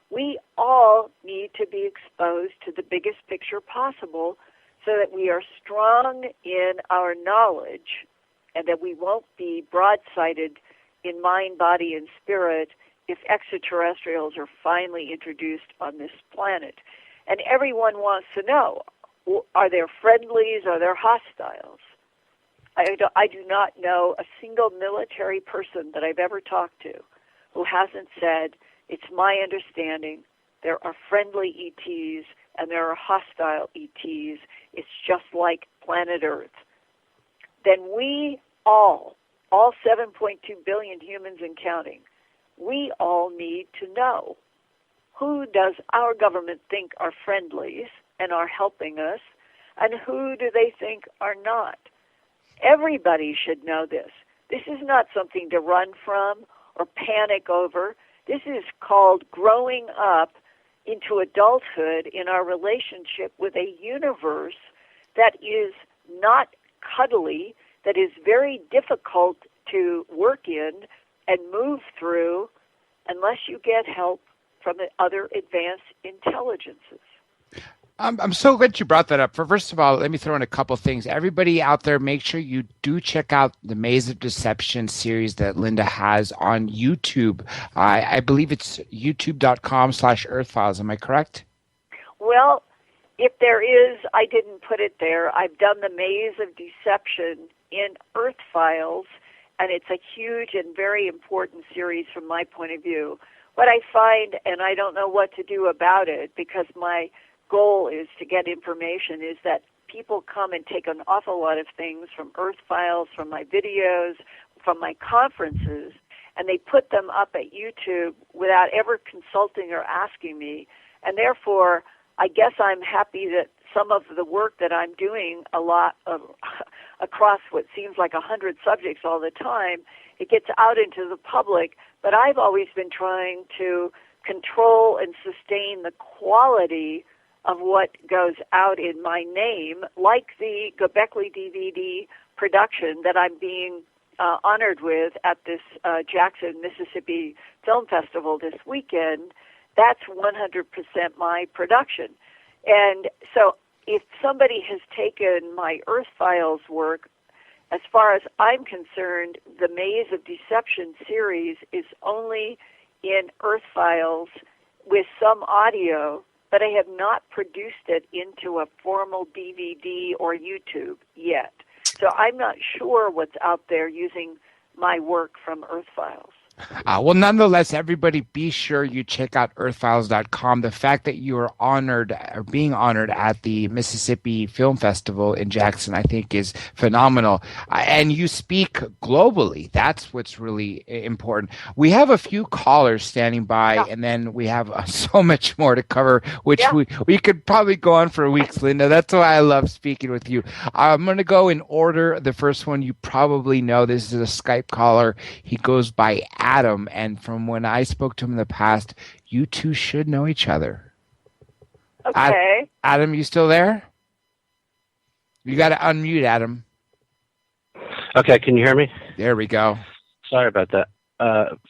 We all need to be exposed to the biggest picture possible so that we are strong in our knowledge and that we won't be broadsided in mind, body, and spirit if extraterrestrials are finally introduced on this planet. And everyone wants to know, are there friendlies, are there hostiles? I do not know a single military person that I've ever talked to who hasn't said, it's my understanding there are friendly ETs and there are hostile ETs. It's just like planet Earth. Then we all 7.2 billion humans and counting, we all need to know, who does our government think are friendlies and are helping us, and who do they think are not? Everybody should know this. This is not something to run from or panic over. This is called growing up into adulthood in our relationship with a universe that is not cuddly, that is very difficult to work in and move through unless you get help from the other advanced intelligences. I'm so glad you brought that up. First of all, let me throw in a couple things. Everybody out there, make sure you do check out the Maze of Deception series that Linda has on YouTube. I believe it's youtube.com/earthfiles. Am I correct? Well, if there is, I didn't put it there. I've done the Maze of Deception in Earth Files, and it's a huge and very important series from my point of view. What I find, and I don't know what to do about it because my goal is to get information, is that people come and take an awful lot of things from Earth Files, from my videos, from my conferences, and they put them up at YouTube without ever consulting or asking me. And therefore, I guess I'm happy that some of the work that I'm doing a lot of, across what seems like 100 subjects all the time, it gets out into the public. But I've always been trying to control and sustain the quality of what goes out in my name, like the Göbekli DVD production that I'm being honored with at this Jackson, Mississippi Film Festival this weekend. That's 100% my production. And so if somebody has taken my Earth Files work, as far as I'm concerned, the Maze of Deception series is only in Earth Files with some audio, but I have not produced it into a formal DVD or YouTube yet. So I'm not sure what's out there using my work from Earth Files. Well, nonetheless, everybody be sure you check out earthfiles.com. The fact that you are honored or being honored at the Mississippi Film Festival in Jackson, I think is phenomenal. And you speak globally. That's what's really important. We have a few callers standing by, and then we have so much more to cover, which we could probably go on for weeks, Linda. That's why I love speaking with you. I'm going to go in order. The first one you probably know. This is a Skype caller. He goes by Adam, and from when I spoke to him in the past, you two should know each other. Okay. Adam, you still there? You got to unmute, Adam. Okay, can you hear me? There we go. Sorry about that.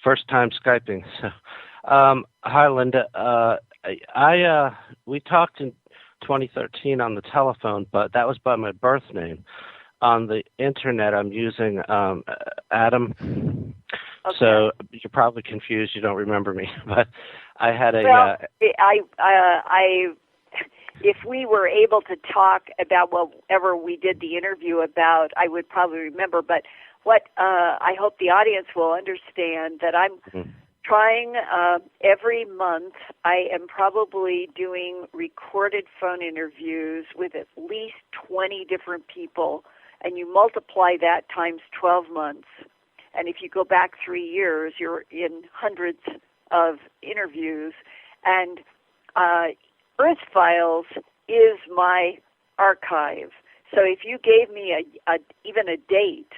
First time Skyping. So, hi, Linda. We talked in 2013 on the telephone, but that was by my birth name. On the internet, I'm using Adam. Okay. So you're probably confused. You don't remember me, but I had a. Well, if we were able to talk about whatever we did the interview about, I would probably remember. But what I hope the audience will understand that I'm trying every month. I am probably doing recorded phone interviews with at least 20 different people, and you multiply that times 12 months. And if you go back 3 years, you're in hundreds of interviews. And Earth Files is my archive. So if you gave me even a date,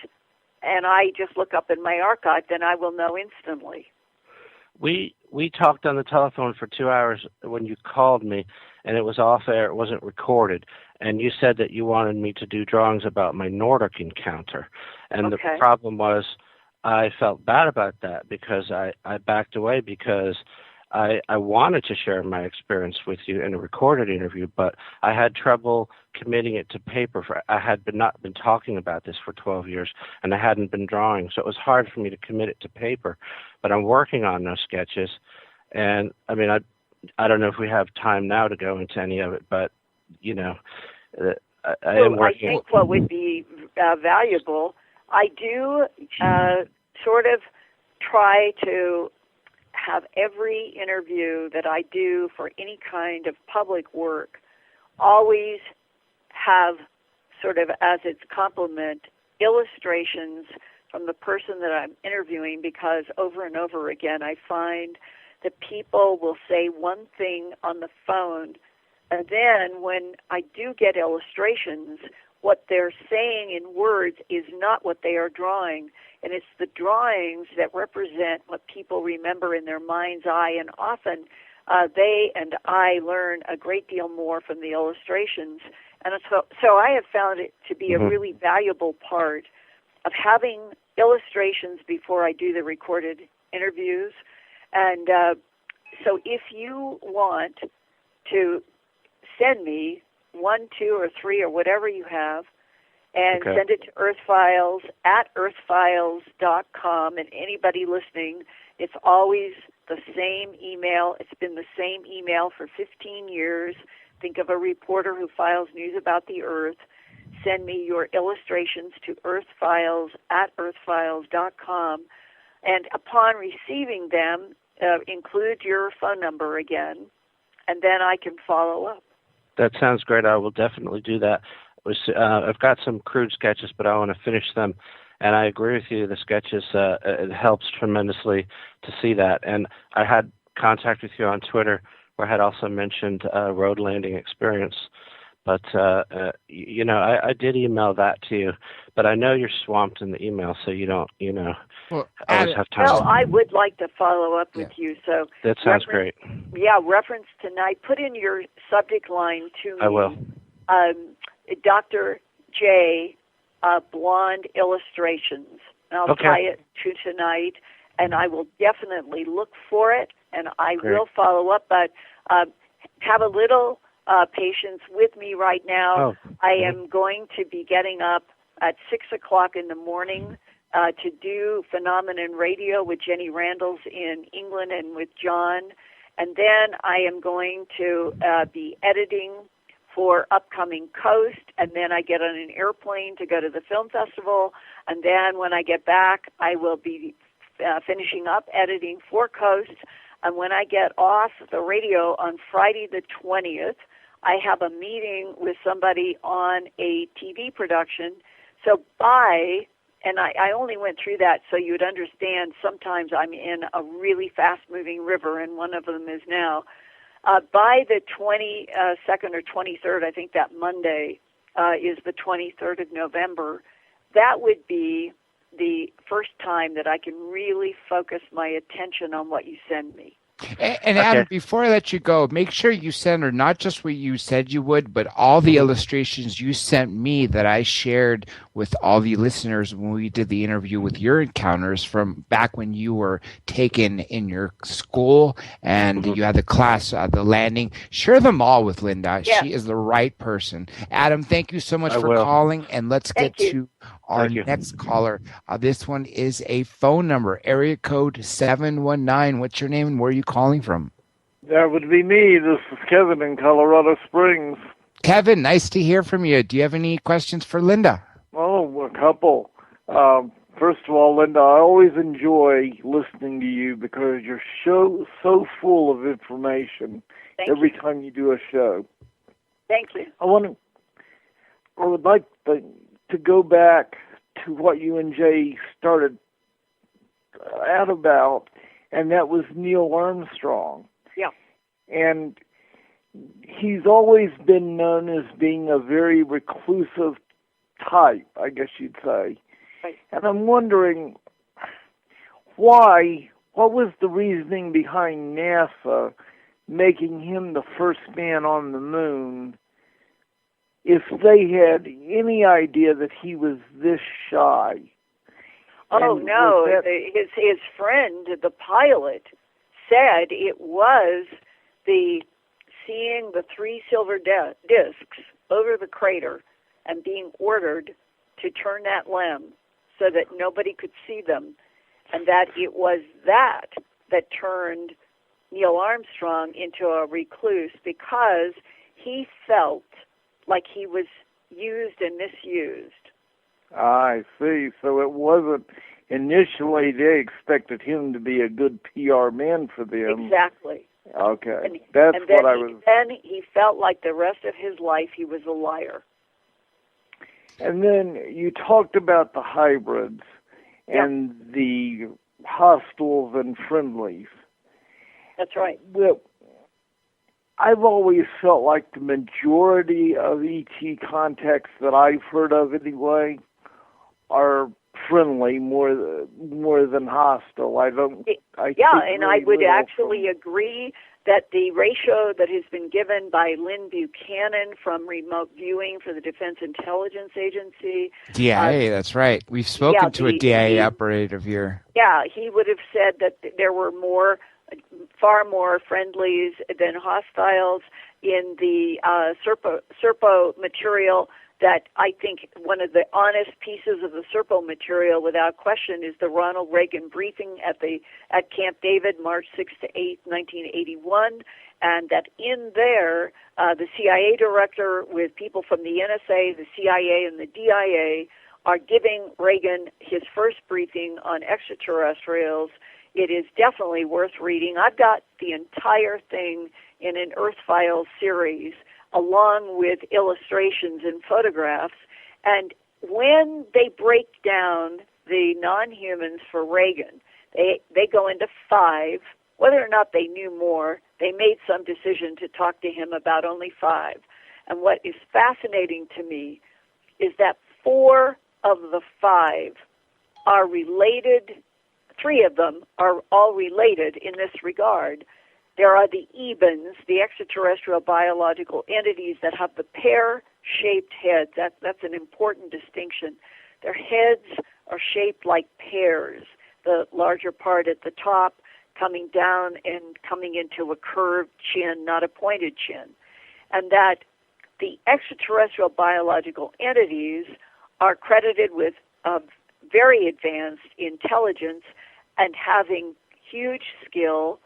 and I just look up in my archive, then I will know instantly. We talked on the telephone for 2 hours when you called me, and it was off air. It wasn't recorded. And you said that you wanted me to do drawings about my Nordic encounter. And the problem was, I felt bad about that because I backed away because I wanted to share my experience with you in a recorded interview, but I had trouble committing it to paper. I had not been talking about this for 12 years, and I hadn't been drawing, so it was hard for me to commit it to paper. But I'm working on those sketches, and I mean, I don't know if we have time now to go into any of it, but you know, I am working. I think what would be valuable. I do sort of try to have every interview that I do for any kind of public work always have sort of as its complement illustrations from the person that I'm interviewing, because over and over again I find that people will say one thing on the phone, and then when I do get illustrations, what they're saying in words is not what they are drawing, and it's the drawings that represent what people remember in their mind's eye, and often they and I learn a great deal more from the illustrations. And so I have found it to be a really valuable part of having illustrations before I do the recorded interviews. And so if you want to send me 1, 2, or 3, or whatever you have, and send it to Earthfiles at earthfiles.com. And anybody listening, it's always the same email. It's been the same email for 15 years. Think of a reporter who files news about the Earth. Send me your illustrations to Earthfiles at earthfiles.com. And upon receiving them, include your phone number again, and then I can follow up. That sounds great. I will definitely do that. I've got some crude sketches, but I want to finish them. And I agree with you. The sketches, it helps tremendously to see that. And I had contact with you on Twitter, where I had also mentioned road landing experience. But, I did email that to you. But I know you're swamped in the email, so you don't, Well, always have time. Well, I would like to follow up with you. So that sounds great. Yeah, reference tonight. Put in your subject line to me. I will. Dr. J, Blonde Illustrations. And I'll tie it to tonight, and I will definitely look for it, and I will follow up. But have a little patience with me right now. I am going to be getting up at 6 o'clock in the morning to do Phenomenon Radio with Jenny Randalls in England and with John. And then I am going to be editing for upcoming Coast, and then I get on an airplane to go to the film festival, and then when I get back, I will be finishing up editing for Coast, and when I get off the radio on Friday the 20th, I have a meeting with somebody on a TV production. So and I only went through that so you'd understand sometimes I'm in a really fast-moving river, and one of them is now. By the 22nd or 23rd, I think that Monday is the 23rd of November, that would be the first time that I can really focus my attention on what you send me. And Adam, before I let you go, make sure you send her not just what you said you would, but all the illustrations you sent me that I shared with all the listeners when we did the interview with your encounters from back when you were taken in your school and you had the class, the landing. Share them all with Linda. Yeah. She is the right person. Adam, thank you so much for calling, and let's get to our next caller. This one is a phone number, area code 719. What's your name and where are you calling from? That would be me. This is Kevin in Colorado Springs. Kevin, nice to hear from you. Do you have any questions for Linda? Oh, a couple. First of all, Linda, I always enjoy listening to you because you're so full of information every time you do a show. Thank you. I would like to go back to what you and Jay started out about, and that was Neil Armstrong. Yeah. And he's always been known as being a very reclusive type, I guess you'd say. Right. And I'm wondering what was the reasoning behind NASA making him the first man on the moon if they had any idea that he was this shy? Oh, no. His friend, the pilot, said it was seeing the 3 silver discs over the crater and being ordered to turn that lens so that nobody could see them, and that it was that turned Neil Armstrong into a recluse because he felt like he was used and misused. I see. So it wasn't initially they expected him to be a good PR man for them. Exactly. Okay. Then he felt like the rest of his life he was a liar. And then you talked about the hybrids and the hostiles and friendlies. That's right. Well, I've always felt like the majority of ET contacts that I've heard of anyway are friendly more than hostile. I would actually agree that the ratio that has been given by Lynn Buchanan from remote viewing for the Defense Intelligence Agency. DIA, that's right. We've spoken to a DIA operator here. Yeah, he would have said that there were far more friendlies than hostiles in the Serpo material. That I think one of the honest pieces of the Serpo material, without question, is the Ronald Reagan briefing at Camp David, March 6 to 8, 1981, and that in there, the CIA director with people from the NSA, the CIA, and the DIA are giving Reagan his first briefing on extraterrestrials. It is definitely worth reading. I've got the entire thing in an Earth Files series. along with illustrations and photographs. And when they break down the non-humans for Reagan, they go into 5. Whether or not they knew more, they made some decision to talk to him about only 5. And what is fascinating to me is that 4 of the 5 are related. 3 of them are all related in this regard. There are the Ebens, the extraterrestrial biological entities that have the pear-shaped heads. That's an important distinction. Their heads are shaped like pears, the larger part at the top coming down and coming into a curved chin, not a pointed chin. And that the extraterrestrial biological entities are credited with very advanced intelligence and having huge skill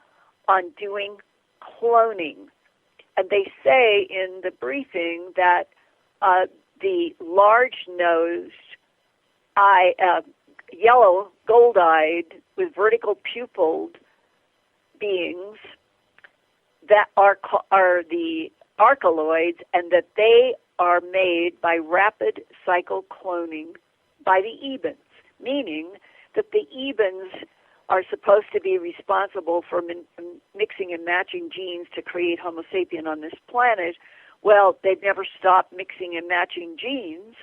on doing cloning. And they say in the briefing that the large-nosed, yellow, gold-eyed, with vertical pupiled beings that are the archeloids, and that they are made by rapid cycle cloning by the Ebens, meaning that the Ebens are supposed to be responsible for mixing and matching genes to create Homo sapien on this planet. Well, they've never stopped mixing and matching genes,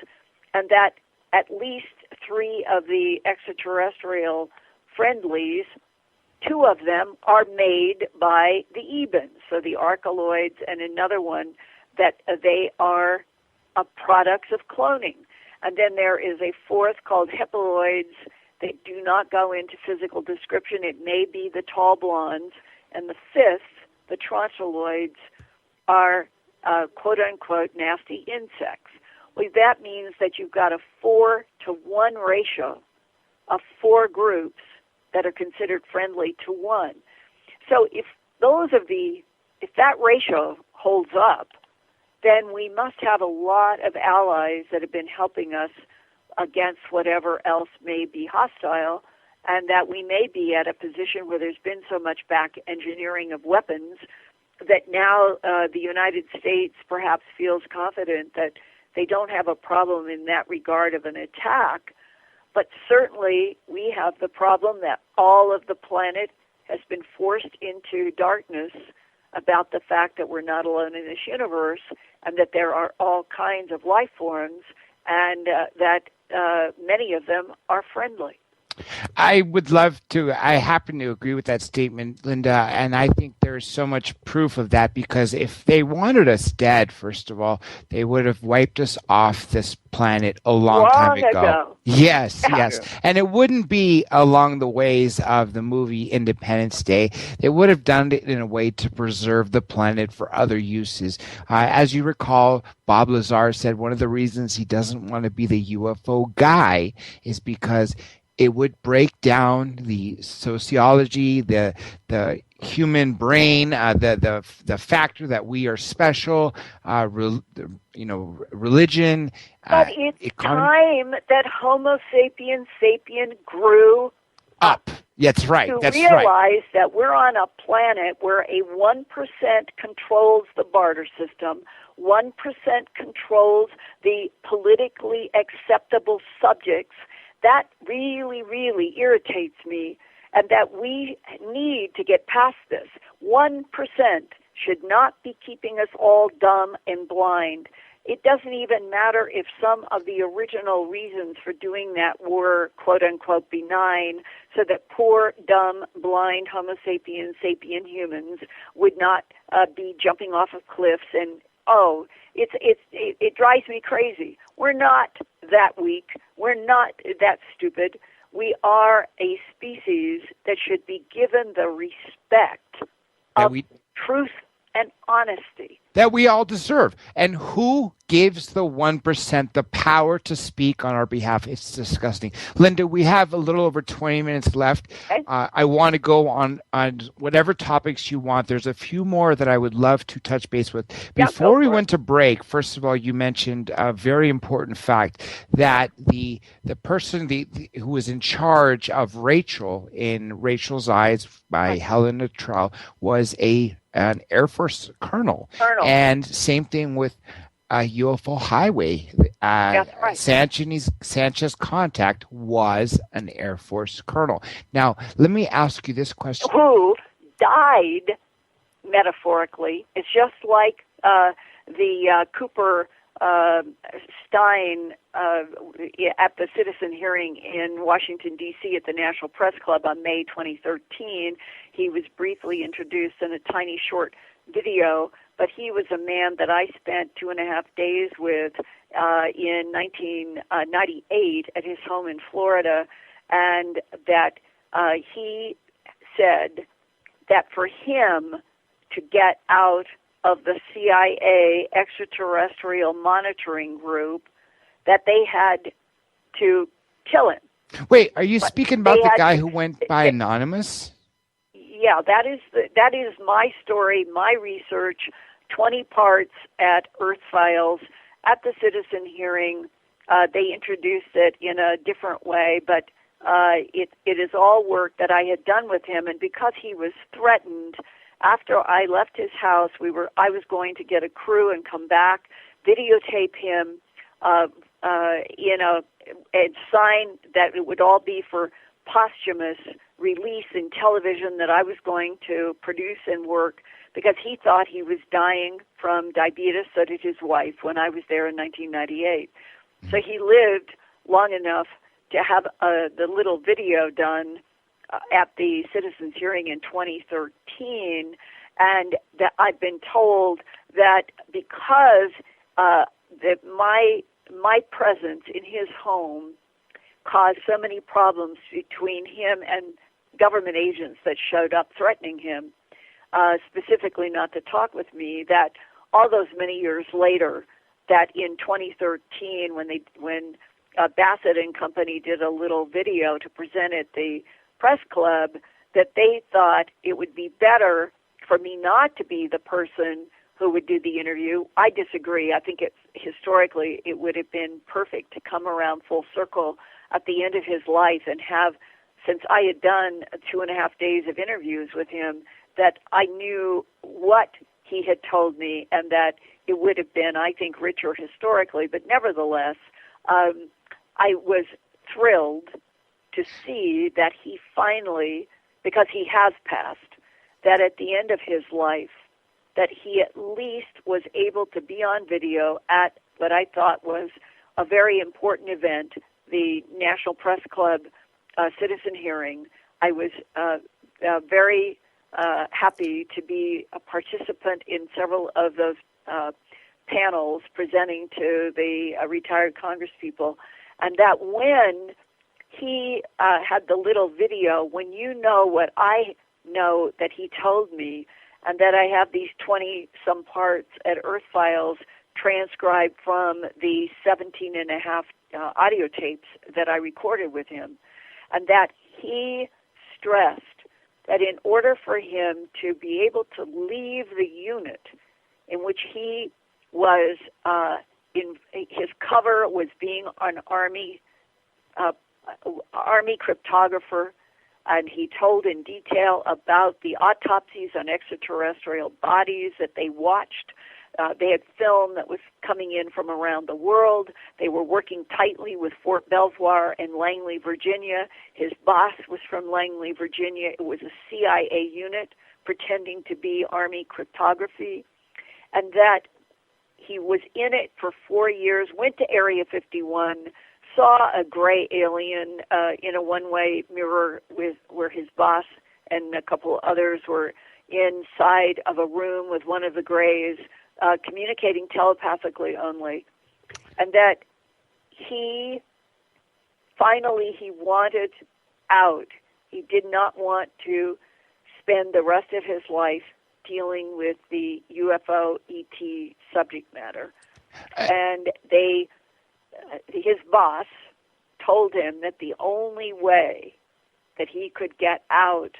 and that at least 3 of the extraterrestrial friendlies, 2 of them are made by the Ebens, so the archeloids, and another one that they are products of cloning. And then there is a 4th called hepaloids. They do not go into physical description. It may be the tall blondes. And the 5th, the trontoloids, are quote-unquote nasty insects. Well, that means that you've got a 4-to-1 ratio of 4 groups that are considered friendly to 1. So if that ratio holds up, then we must have a lot of allies that have been helping us against whatever else may be hostile, and that we may be at a position where there's been so much back engineering of weapons that now the United States perhaps feels confident that they don't have a problem in that regard of an attack. But certainly we have the problem that all of the planet has been forced into darkness about the fact that we're not alone in this universe, and that there are all kinds of life forms, and that many of them are friendly. I would love to. I happen to agree with that statement, Linda, and I think there's so much proof of that, because if they wanted us dead, first of all, they would have wiped us off this planet a long time ago. Yes, yes. And it wouldn't be along the ways of the movie Independence Day. They would have done it in a way to preserve the planet for other uses. As you recall, Bob Lazar said one of the reasons he doesn't want to be the UFO guy is because it would break down the sociology, the human brain, the factor that we are special, religion. But it's time that Homo sapiens sapien grew up. That's right. To That's realize right. that we're on a planet where a 1% controls the barter system, 1% controls the politically acceptable subjects. That really, really irritates me, and that we need to get past this. 1% should not be keeping us all dumb and blind. It doesn't even matter if some of the original reasons for doing that were, quote-unquote, benign, so that poor, dumb, blind Homo sapiens, sapien humans would not be jumping off of cliffs and, it drives me crazy. We're not that weak. We're not that stupid. We are a species that should be given the respect of truth and honesty that we all deserve. And who gives the 1% the power to speak on our behalf? It's disgusting. Linda, we have a little over 20 minutes left. Okay. I want to go on whatever topics you want. There's a few more that I would love to touch base with. Before we went to break, first of all, you mentioned a very important fact that the person who was in charge of Rachel in Rachel's Eyes by Helen Luttrell was a an Air Force colonel. And same thing with UFO Highway. That's right. Sanchez contact was an Air Force colonel. Now, let me ask you this question. Who died metaphorically. It's just like the Cooper Stein at the citizen hearing in Washington, D.C. at the National Press Club on May 2013. He was briefly introduced in a tiny short video, but he was a man that I spent 2.5 days with in 1998 at his home in Florida, and that he said that for him to get out of the CIA extraterrestrial monitoring group, that they had to kill him. Wait, are you speaking about the guy who went by anonymous? Yeah, that is my story, my research, 20 parts at Earth Files. At the citizen hearing, they introduced it in a different way, but it is all work that I had done with him, and because he was threatened, after I left his house, I was going to get a crew and come back, videotape him, and sign that it would all be for posthumous release in television that I was going to produce and work, because he thought he was dying from diabetes. So did his wife when I was there in 1998. So he lived long enough to have the little video done at the citizens hearing in 2013, and that I've been told that because that my presence in his home caused so many problems between him and government agents that showed up threatening him, specifically not to talk with me, that all those many years later, that in 2013 when Bassett and Company did a little video to present at the press club, that they thought it would be better for me not to be the person who would do the interview. I disagree. I think historically it would have been perfect to come around full circle at the end of his life and have, since I had done 2.5 days of interviews with him, that I knew what he had told me, and that it would have been, I think, richer historically. But nevertheless, I was thrilled to see that he finally, because he has passed, that at the end of his life, that he at least was able to be on video at what I thought was a very important event, the National Press Club citizen hearing. I was very happy to be a participant in several of those panels presenting to the retired congresspeople, and that when he had the little video, when you know what I know that he told me, and that I have these 20-some parts at Earth Files transcribed from the 17.5 audio tapes that I recorded with him, and that he stressed that in order for him to be able to leave the unit in which he was, in his cover was being an Army cryptographer, and he told in detail about the autopsies on extraterrestrial bodies that they watched. They had film that was coming in from around the world. They were working tightly with Fort Belvoir in Langley, Virginia. His boss was from Langley, Virginia. It was a CIA unit pretending to be Army cryptography. And that he was in it for 4 years, went to Area 51, saw a gray alien in a one-way mirror where his boss and a couple others were inside of a room with one of the grays, communicating telepathically only, and that he wanted out. He did not want to spend the rest of his life dealing with the UFO ET subject matter. And his boss told him that the only way that he could get out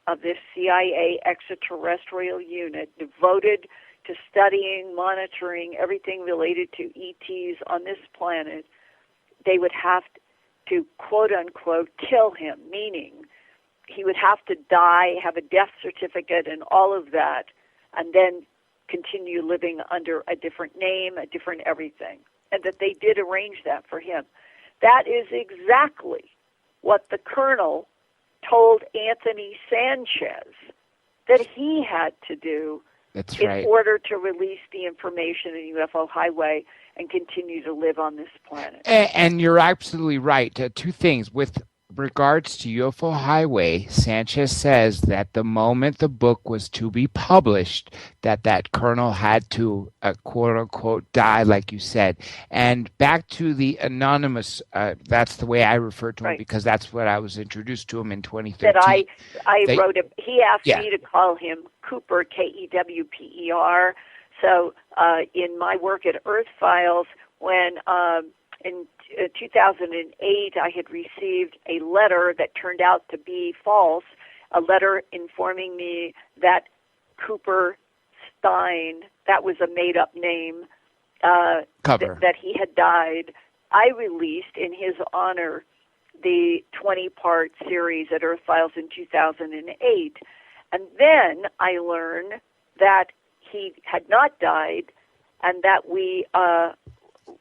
of this CIA extraterrestrial unit devoted to studying, monitoring everything related to ETs on this planet, they would have to, quote-unquote, kill him, meaning he would have to die, have a death certificate and all of that, and then continue living under a different name, a different everything, and that they did arrange that for him. That is exactly what the colonel told Anthony Sanchez that he had to do in order to release the information in UFO Highway and continue to live on this planet. And you're absolutely right. Two things. With regards to UFO Highway, Sanchez says that the moment the book was to be published, that colonel had to, quote-unquote, die, like you said. And back to the anonymous, that's the way I refer to him, because that's what I was introduced to him in 2013. That I wrote he asked me to call him Cooper, K-E-W-P-E-R. So in my work at Earth Files, when in 2008 I had received a letter that turned out to be false, a letter informing me that Cooper Stein, that was a made-up name, that he had died. I released in his honor the 20-part series at Earth Files in 2008. And then I learned that he had not died and that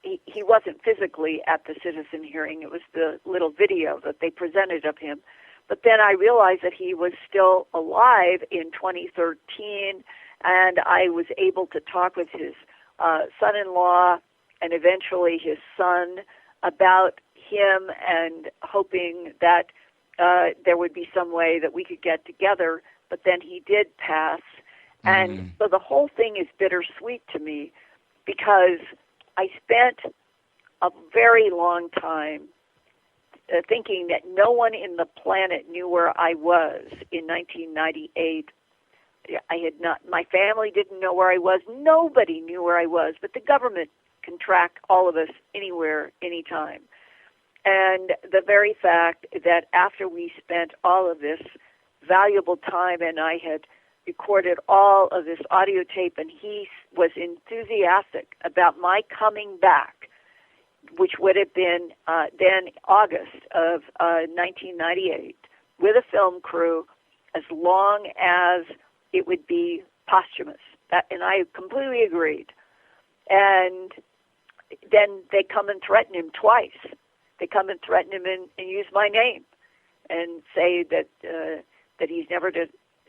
he wasn't physically at the citizen hearing. It was the little video that they presented of him. But then I realized that he was still alive in 2013, and I was able to talk with his son-in-law and eventually his son about him, and hoping that there would be some way that we could get together. But then he did pass. And so the whole thing is bittersweet to me, because I spent a very long time thinking that no one in the planet knew where I was in 1998. My family didn't know where I was. Nobody knew where I was, but the government can track all of us anywhere, anytime. And the very fact that after we spent all of this valuable time, and I had recorded all of this audio tape, and he was enthusiastic about my coming back, which would have been then August of 1998, with a film crew, as long as it would be posthumous. And I completely agreed. And then they come and threaten him twice. They come and threaten him and use my name and say that he's never to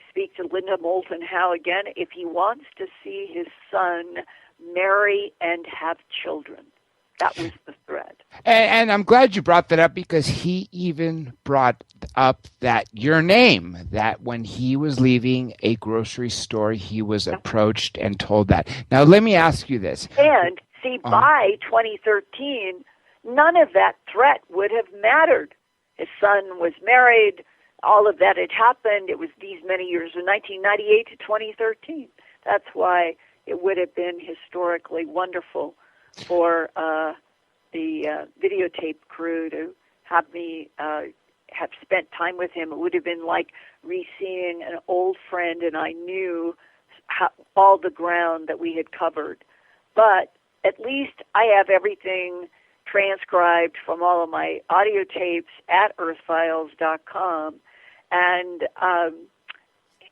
speak to Linda Moulton Howe again if he wants to see his son marry and have children. That was the threat. And I'm glad you brought that up, because he even brought up that your name, that when he was leaving a grocery store, he was approached and told that. Now, let me ask you this. And see, by 2013, none of that threat would have mattered. His son was married. All of that had happened. It was these many years, from 1998 to 2013. That's why it would have been historically wonderful for the videotape crew to have me have spent time with him. It would have been like re-seeing an old friend, and I knew all the ground that we had covered. But at least I have everything transcribed from all of my audio tapes at earthfiles.com, and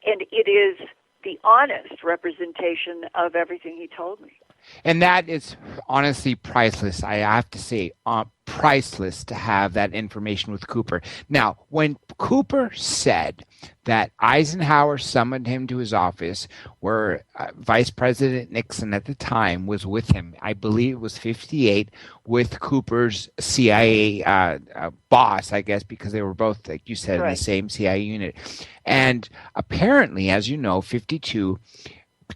it is the honest representation of everything he told me. And that is honestly priceless. I have to say, priceless to have that information with Cooper. Now, when Cooper said that Eisenhower summoned him to his office, where Vice President Nixon at the time was with him, I believe it was 58, with Cooper's CIA boss, I guess, because they were both, like you said, in the same CIA unit. And apparently, as you know, 52,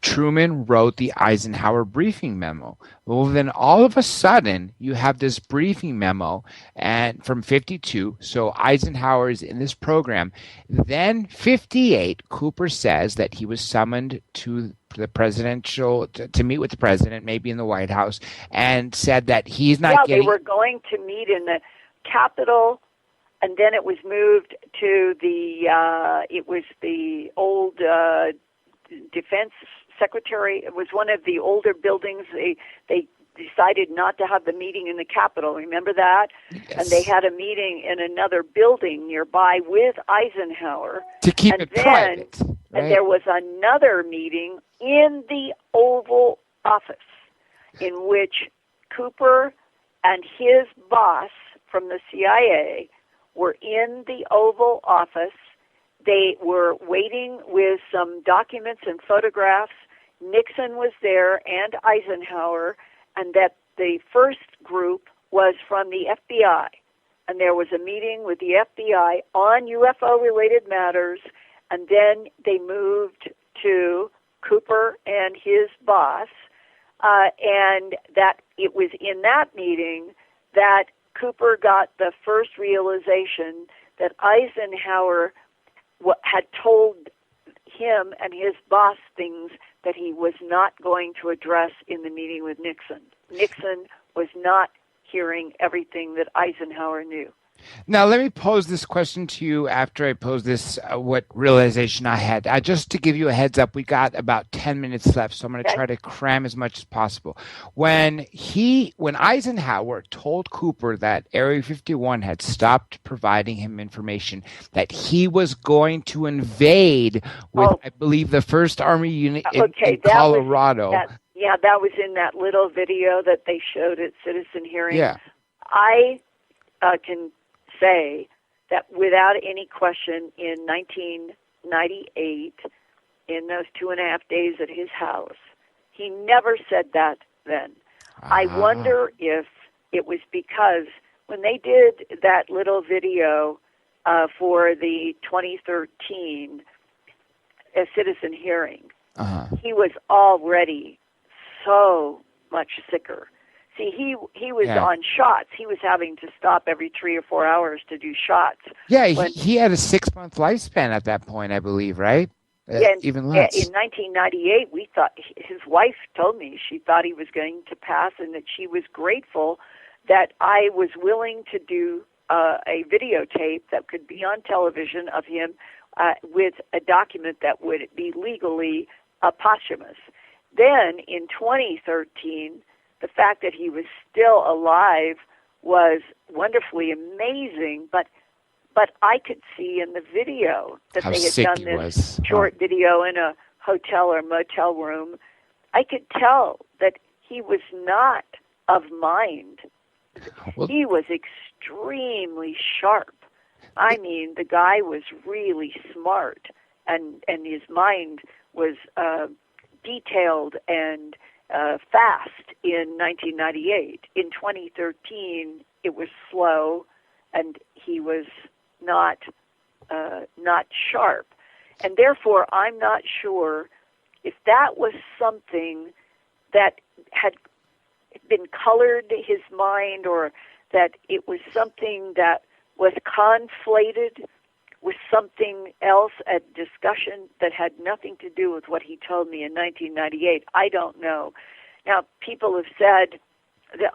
Truman wrote the Eisenhower briefing memo. Well, then all of a sudden, you have this briefing memo and from 52, so Eisenhower is in this program. Then 58, Cooper says that he was summoned to the presidential, to meet with the president, maybe in the White House, and said that he's not getting... they were going to meet in the Capitol, and then it was moved to the old Defense Secretary. It was one of the older buildings. They decided not to have the meeting in the Capitol. Remember that? Yes. And they had a meeting in another building nearby with Eisenhower. To keep it private. Right? And there was another meeting in the Oval Office, in which Cooper and his boss from the CIA were in the Oval Office. They were waiting with some documents and photographs. Nixon was there and Eisenhower, and that the first group was from the FBI. And there was a meeting with the FBI on UFO-related matters, and then they moved to Cooper and his boss, and that it was in that meeting that Cooper got the first realization that Eisenhower had told him and his boss things that he was not going to address in the meeting with Nixon. Nixon was not hearing everything that Eisenhower knew. Now, let me pose this question to you after I pose this, what realization I had. Just to give you a heads up, we got about 10 minutes left, so I'm going to try to cram as much as possible. When Eisenhower told Cooper that Area 51 had stopped providing him information, that he was going to invade with, I believe, the 1st Army unit in Colorado. That was in that little video that they showed at Citizen Hearing. Yeah. I can say that without any question, in 1998, in those 2.5 days at his house, he never said that then. I wonder if it was because when they did that little video for the 2013 Citizen Hearing, he was already so much sicker. See, he was on shots. He was having to stop every 3 or 4 hours to do shots. Yeah, he had a 6-month lifespan at that point, I believe, right? Even less. In 1998, we thought, his wife told me she thought he was going to pass, and that she was grateful that I was willing to do a videotape that could be on television of him with a document that would be legally posthumous. Then, in 2013, the fact that he was still alive was wonderfully amazing, but I could see in the video that they had done this short video in a hotel or motel room. I could tell that he was not of mind. He was extremely sharp. I mean, the guy was really smart, and his mind was detailed and fast in 1998. In 2013, it was slow, and he was not sharp. And therefore, I'm not sure if that was something that had been colored his mind, or that it was something that was conflated with something else, a discussion that had nothing to do with what he told me in 1998. I don't know. Now, people have said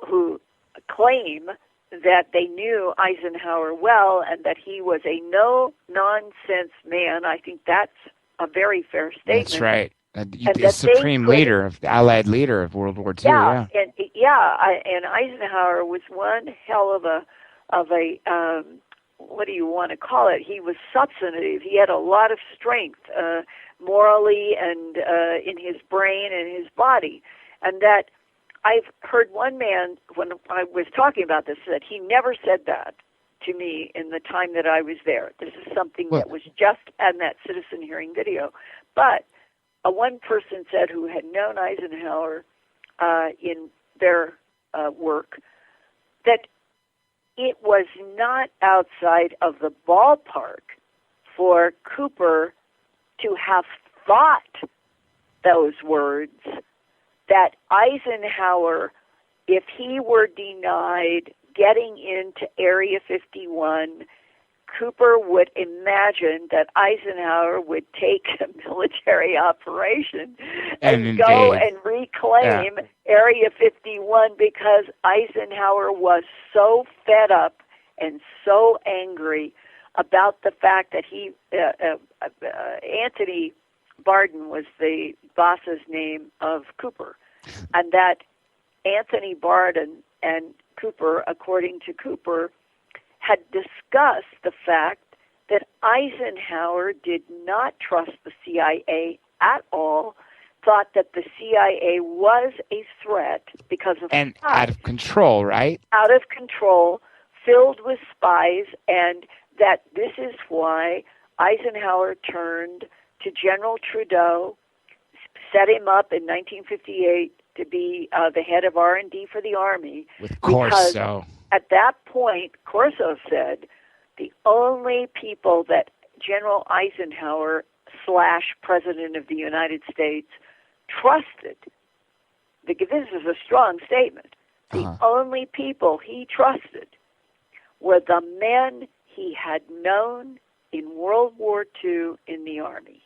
who claim that they knew Eisenhower well and that he was a no-nonsense man. I think that's a very fair statement. That's right. The supreme leader, of the Allied leader of World War II. And Eisenhower was one hell of a what do you want to call it? He was substantive. He had a lot of strength, morally and in his brain and his body. And that I've heard one man, when I was talking about this, that he never said that to me in the time that I was there. This is something that was just in that Citizen Hearing video. But one person said, who had known Eisenhower in their work, that it was not outside of the ballpark for Cooper to have thought those words, that Eisenhower, if he were denied getting into Area 51, Cooper would imagine that Eisenhower would take a military operation and go and reclaim Area 51, because Eisenhower was so fed up and so angry about the fact that he, Anthony Barden was the boss's name of Cooper, and that Anthony Barden and Cooper, according to Cooper, had discussed the fact that Eisenhower did not trust the CIA at all, thought that the CIA was a threat because of and spies. out of control, right? Out of control, filled with spies, and that this is why Eisenhower turned to General Trudeau, set him up in 1958 to be the head of R&D for the Army. With Corso. At that point, Corso said, the only people that General Eisenhower / President of the United States trusted, because this is a strong statement, the only people he trusted were the men he had known in World War II in the Army.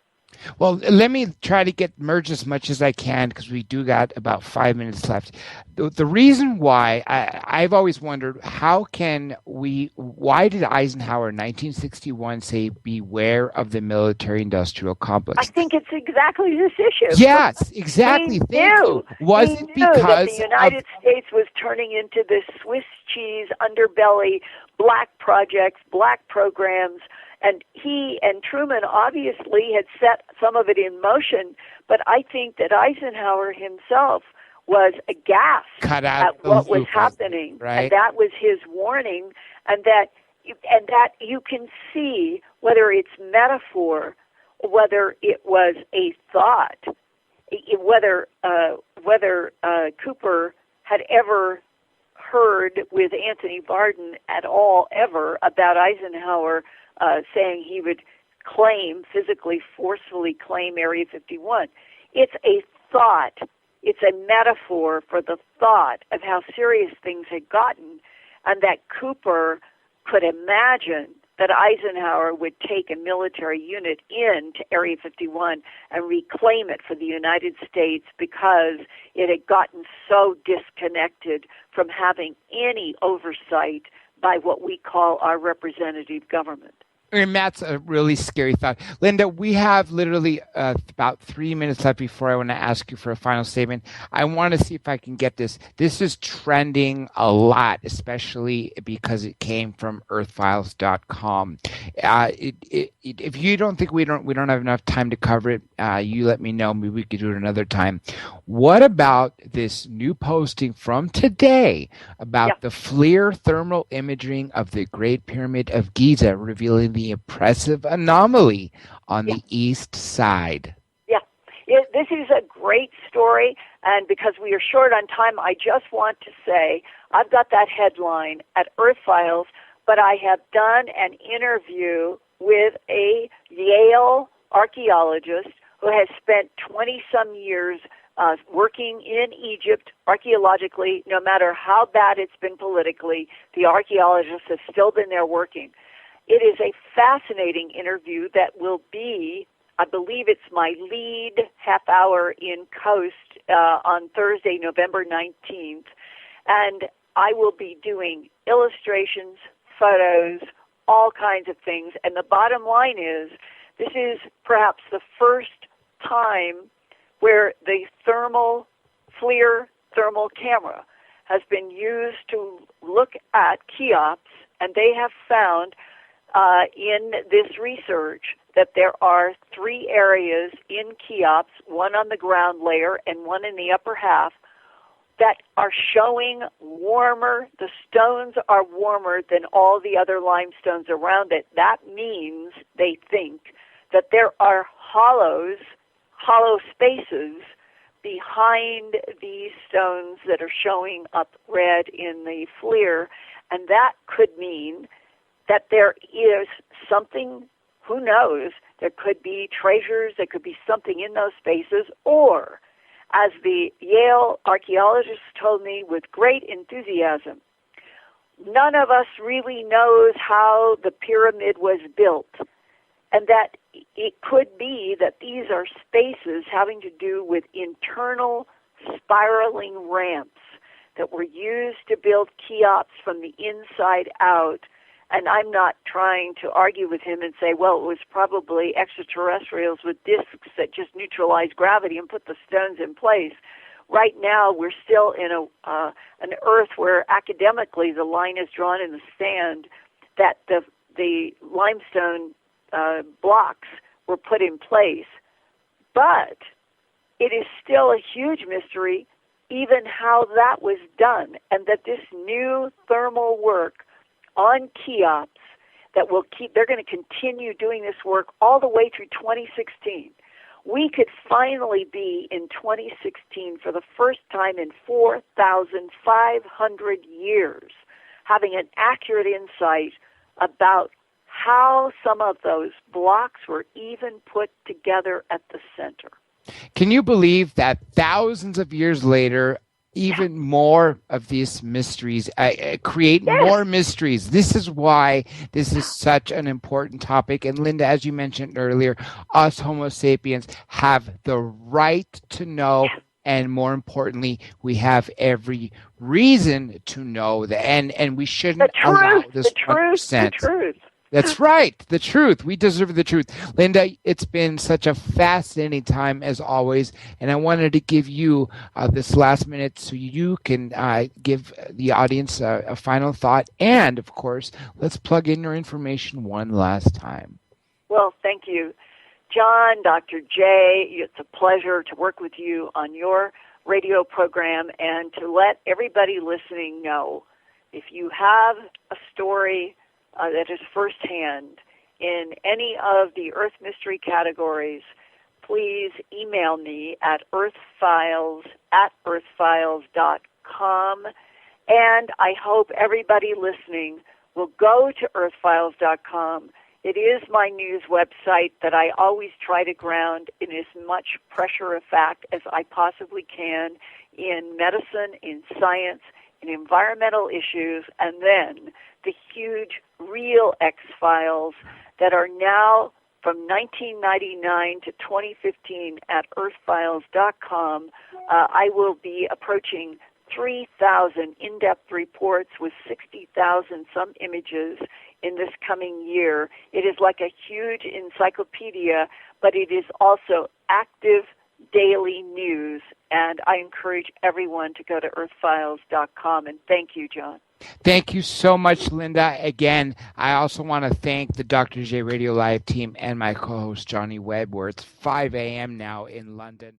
Well, let me try to merge as much as I can because we do got about 5 minutes left. The reason why I've always wondered why did Eisenhower in 1961 say beware of the military-industrial complex? I think it's exactly this issue. Yes, exactly. Thank you. Was it because that the United States was turning into this Swiss cheese underbelly, black projects, black programs? And he and Truman obviously had set some of it in motion, but I think that Eisenhower himself was aghast at what was happening, right? And that was his warning, and that you can see whether it's metaphor, whether it was a thought, whether Cooper had ever heard with Anthony Varden at all ever about Eisenhower saying he would physically, forcefully claim Area 51. It's a thought. It's a metaphor for the thought of how serious things had gotten, and that Cooper could imagine that Eisenhower would take a military unit into Area 51 and reclaim it for the United States because it had gotten so disconnected from having any oversight by what we call our representative government. And that's a really scary thought. Linda, we have literally about 3 minutes left before I want to ask you for a final statement. I want to see if I can get this. This is trending a lot, especially because it came from earthfiles.com. If you don't think we don't have enough time to cover it, you let me know. Maybe we could do it another time. What about this new posting from today about the FLIR thermal imaging of the Great Pyramid of Giza, revealing the impressive anomaly on the east side? This is a great story, and because we are short on time, I just want to say I've got that headline at Earth Files, but I have done an interview with a Yale archaeologist who has spent 20-some years working in Egypt archaeologically. No matter how bad it's been politically, the archaeologists have still been there working. It is a fascinating interview that will be, I believe it's my lead half hour in Coast on Thursday, November 19th. And I will be doing illustrations, photos, all kinds of things. And the bottom line is, this is perhaps the first time where the FLIR thermal camera has been used to look at Cheops, and they have found in this research that there are 3 areas in Cheops, one on the ground layer and one in the upper half, that are showing warmer. The stones are warmer than all the other limestones around it. That means, they think, that there are hollow spaces behind these stones that are showing up red in the FLIR, and that could mean that there is something, who knows, there could be treasures, there could be something in those spaces, or, as the Yale archaeologists told me with great enthusiasm, none of us really knows how the pyramid was built, and that it could be that these are spaces having to do with internal spiraling ramps that were used to build Cheops from the inside out. And I'm not trying to argue with him and say, well, it was probably extraterrestrials with discs that just neutralize gravity and put the stones in place. Right now, we're still in an Earth where academically the line is drawn in the sand that the limestone blocks were put in place. But it is still a huge mystery even how that was done, and that this new thermal work on Cheops that will they're going to continue doing this work all the way through 2016. We could finally be in 2016 for the first time in 4,500 years having an accurate insight about how some of those blocks were even put together at the center. Can you believe that thousands of years later, even more of these mysteries create more mysteries? This is why this is such an important topic. And Linda, as you mentioned earlier, us Homo sapiens have the right to know. And more importantly, we have every reason to know that, and we shouldn't allow this 1%. The truth. That's right. The truth. We deserve the truth. Linda, it's been such a fascinating time as always. And I wanted to give you this last minute so you can give the audience a final thought. And, of course, let's plug in your information one last time. Well, thank you, John, Dr. J. It's a pleasure to work with you on your radio program and to let everybody listening know if you have a story that is firsthand in any of the Earth Mystery categories, please email me at earthfiles@earthfiles.com. And I hope everybody listening will go to earthfiles.com. It is my news website that I always try to ground in as much pressure of fact as I possibly can in medicine, in science, in environmental issues, and then the huge real X-Files that are now from 1999 to 2015 at earthfiles.com. I will be approaching 3,000 in-depth reports with 60,000 some images in this coming year. It is like a huge encyclopedia, but it is also active daily news, and I encourage everyone to go to earthfiles.com, and thank you, John. Thank you so much, Linda. Again, I also want to thank the Dr. J Radio Live team and my co-host, Johnny Webb, where it's 5 a.m. now in London.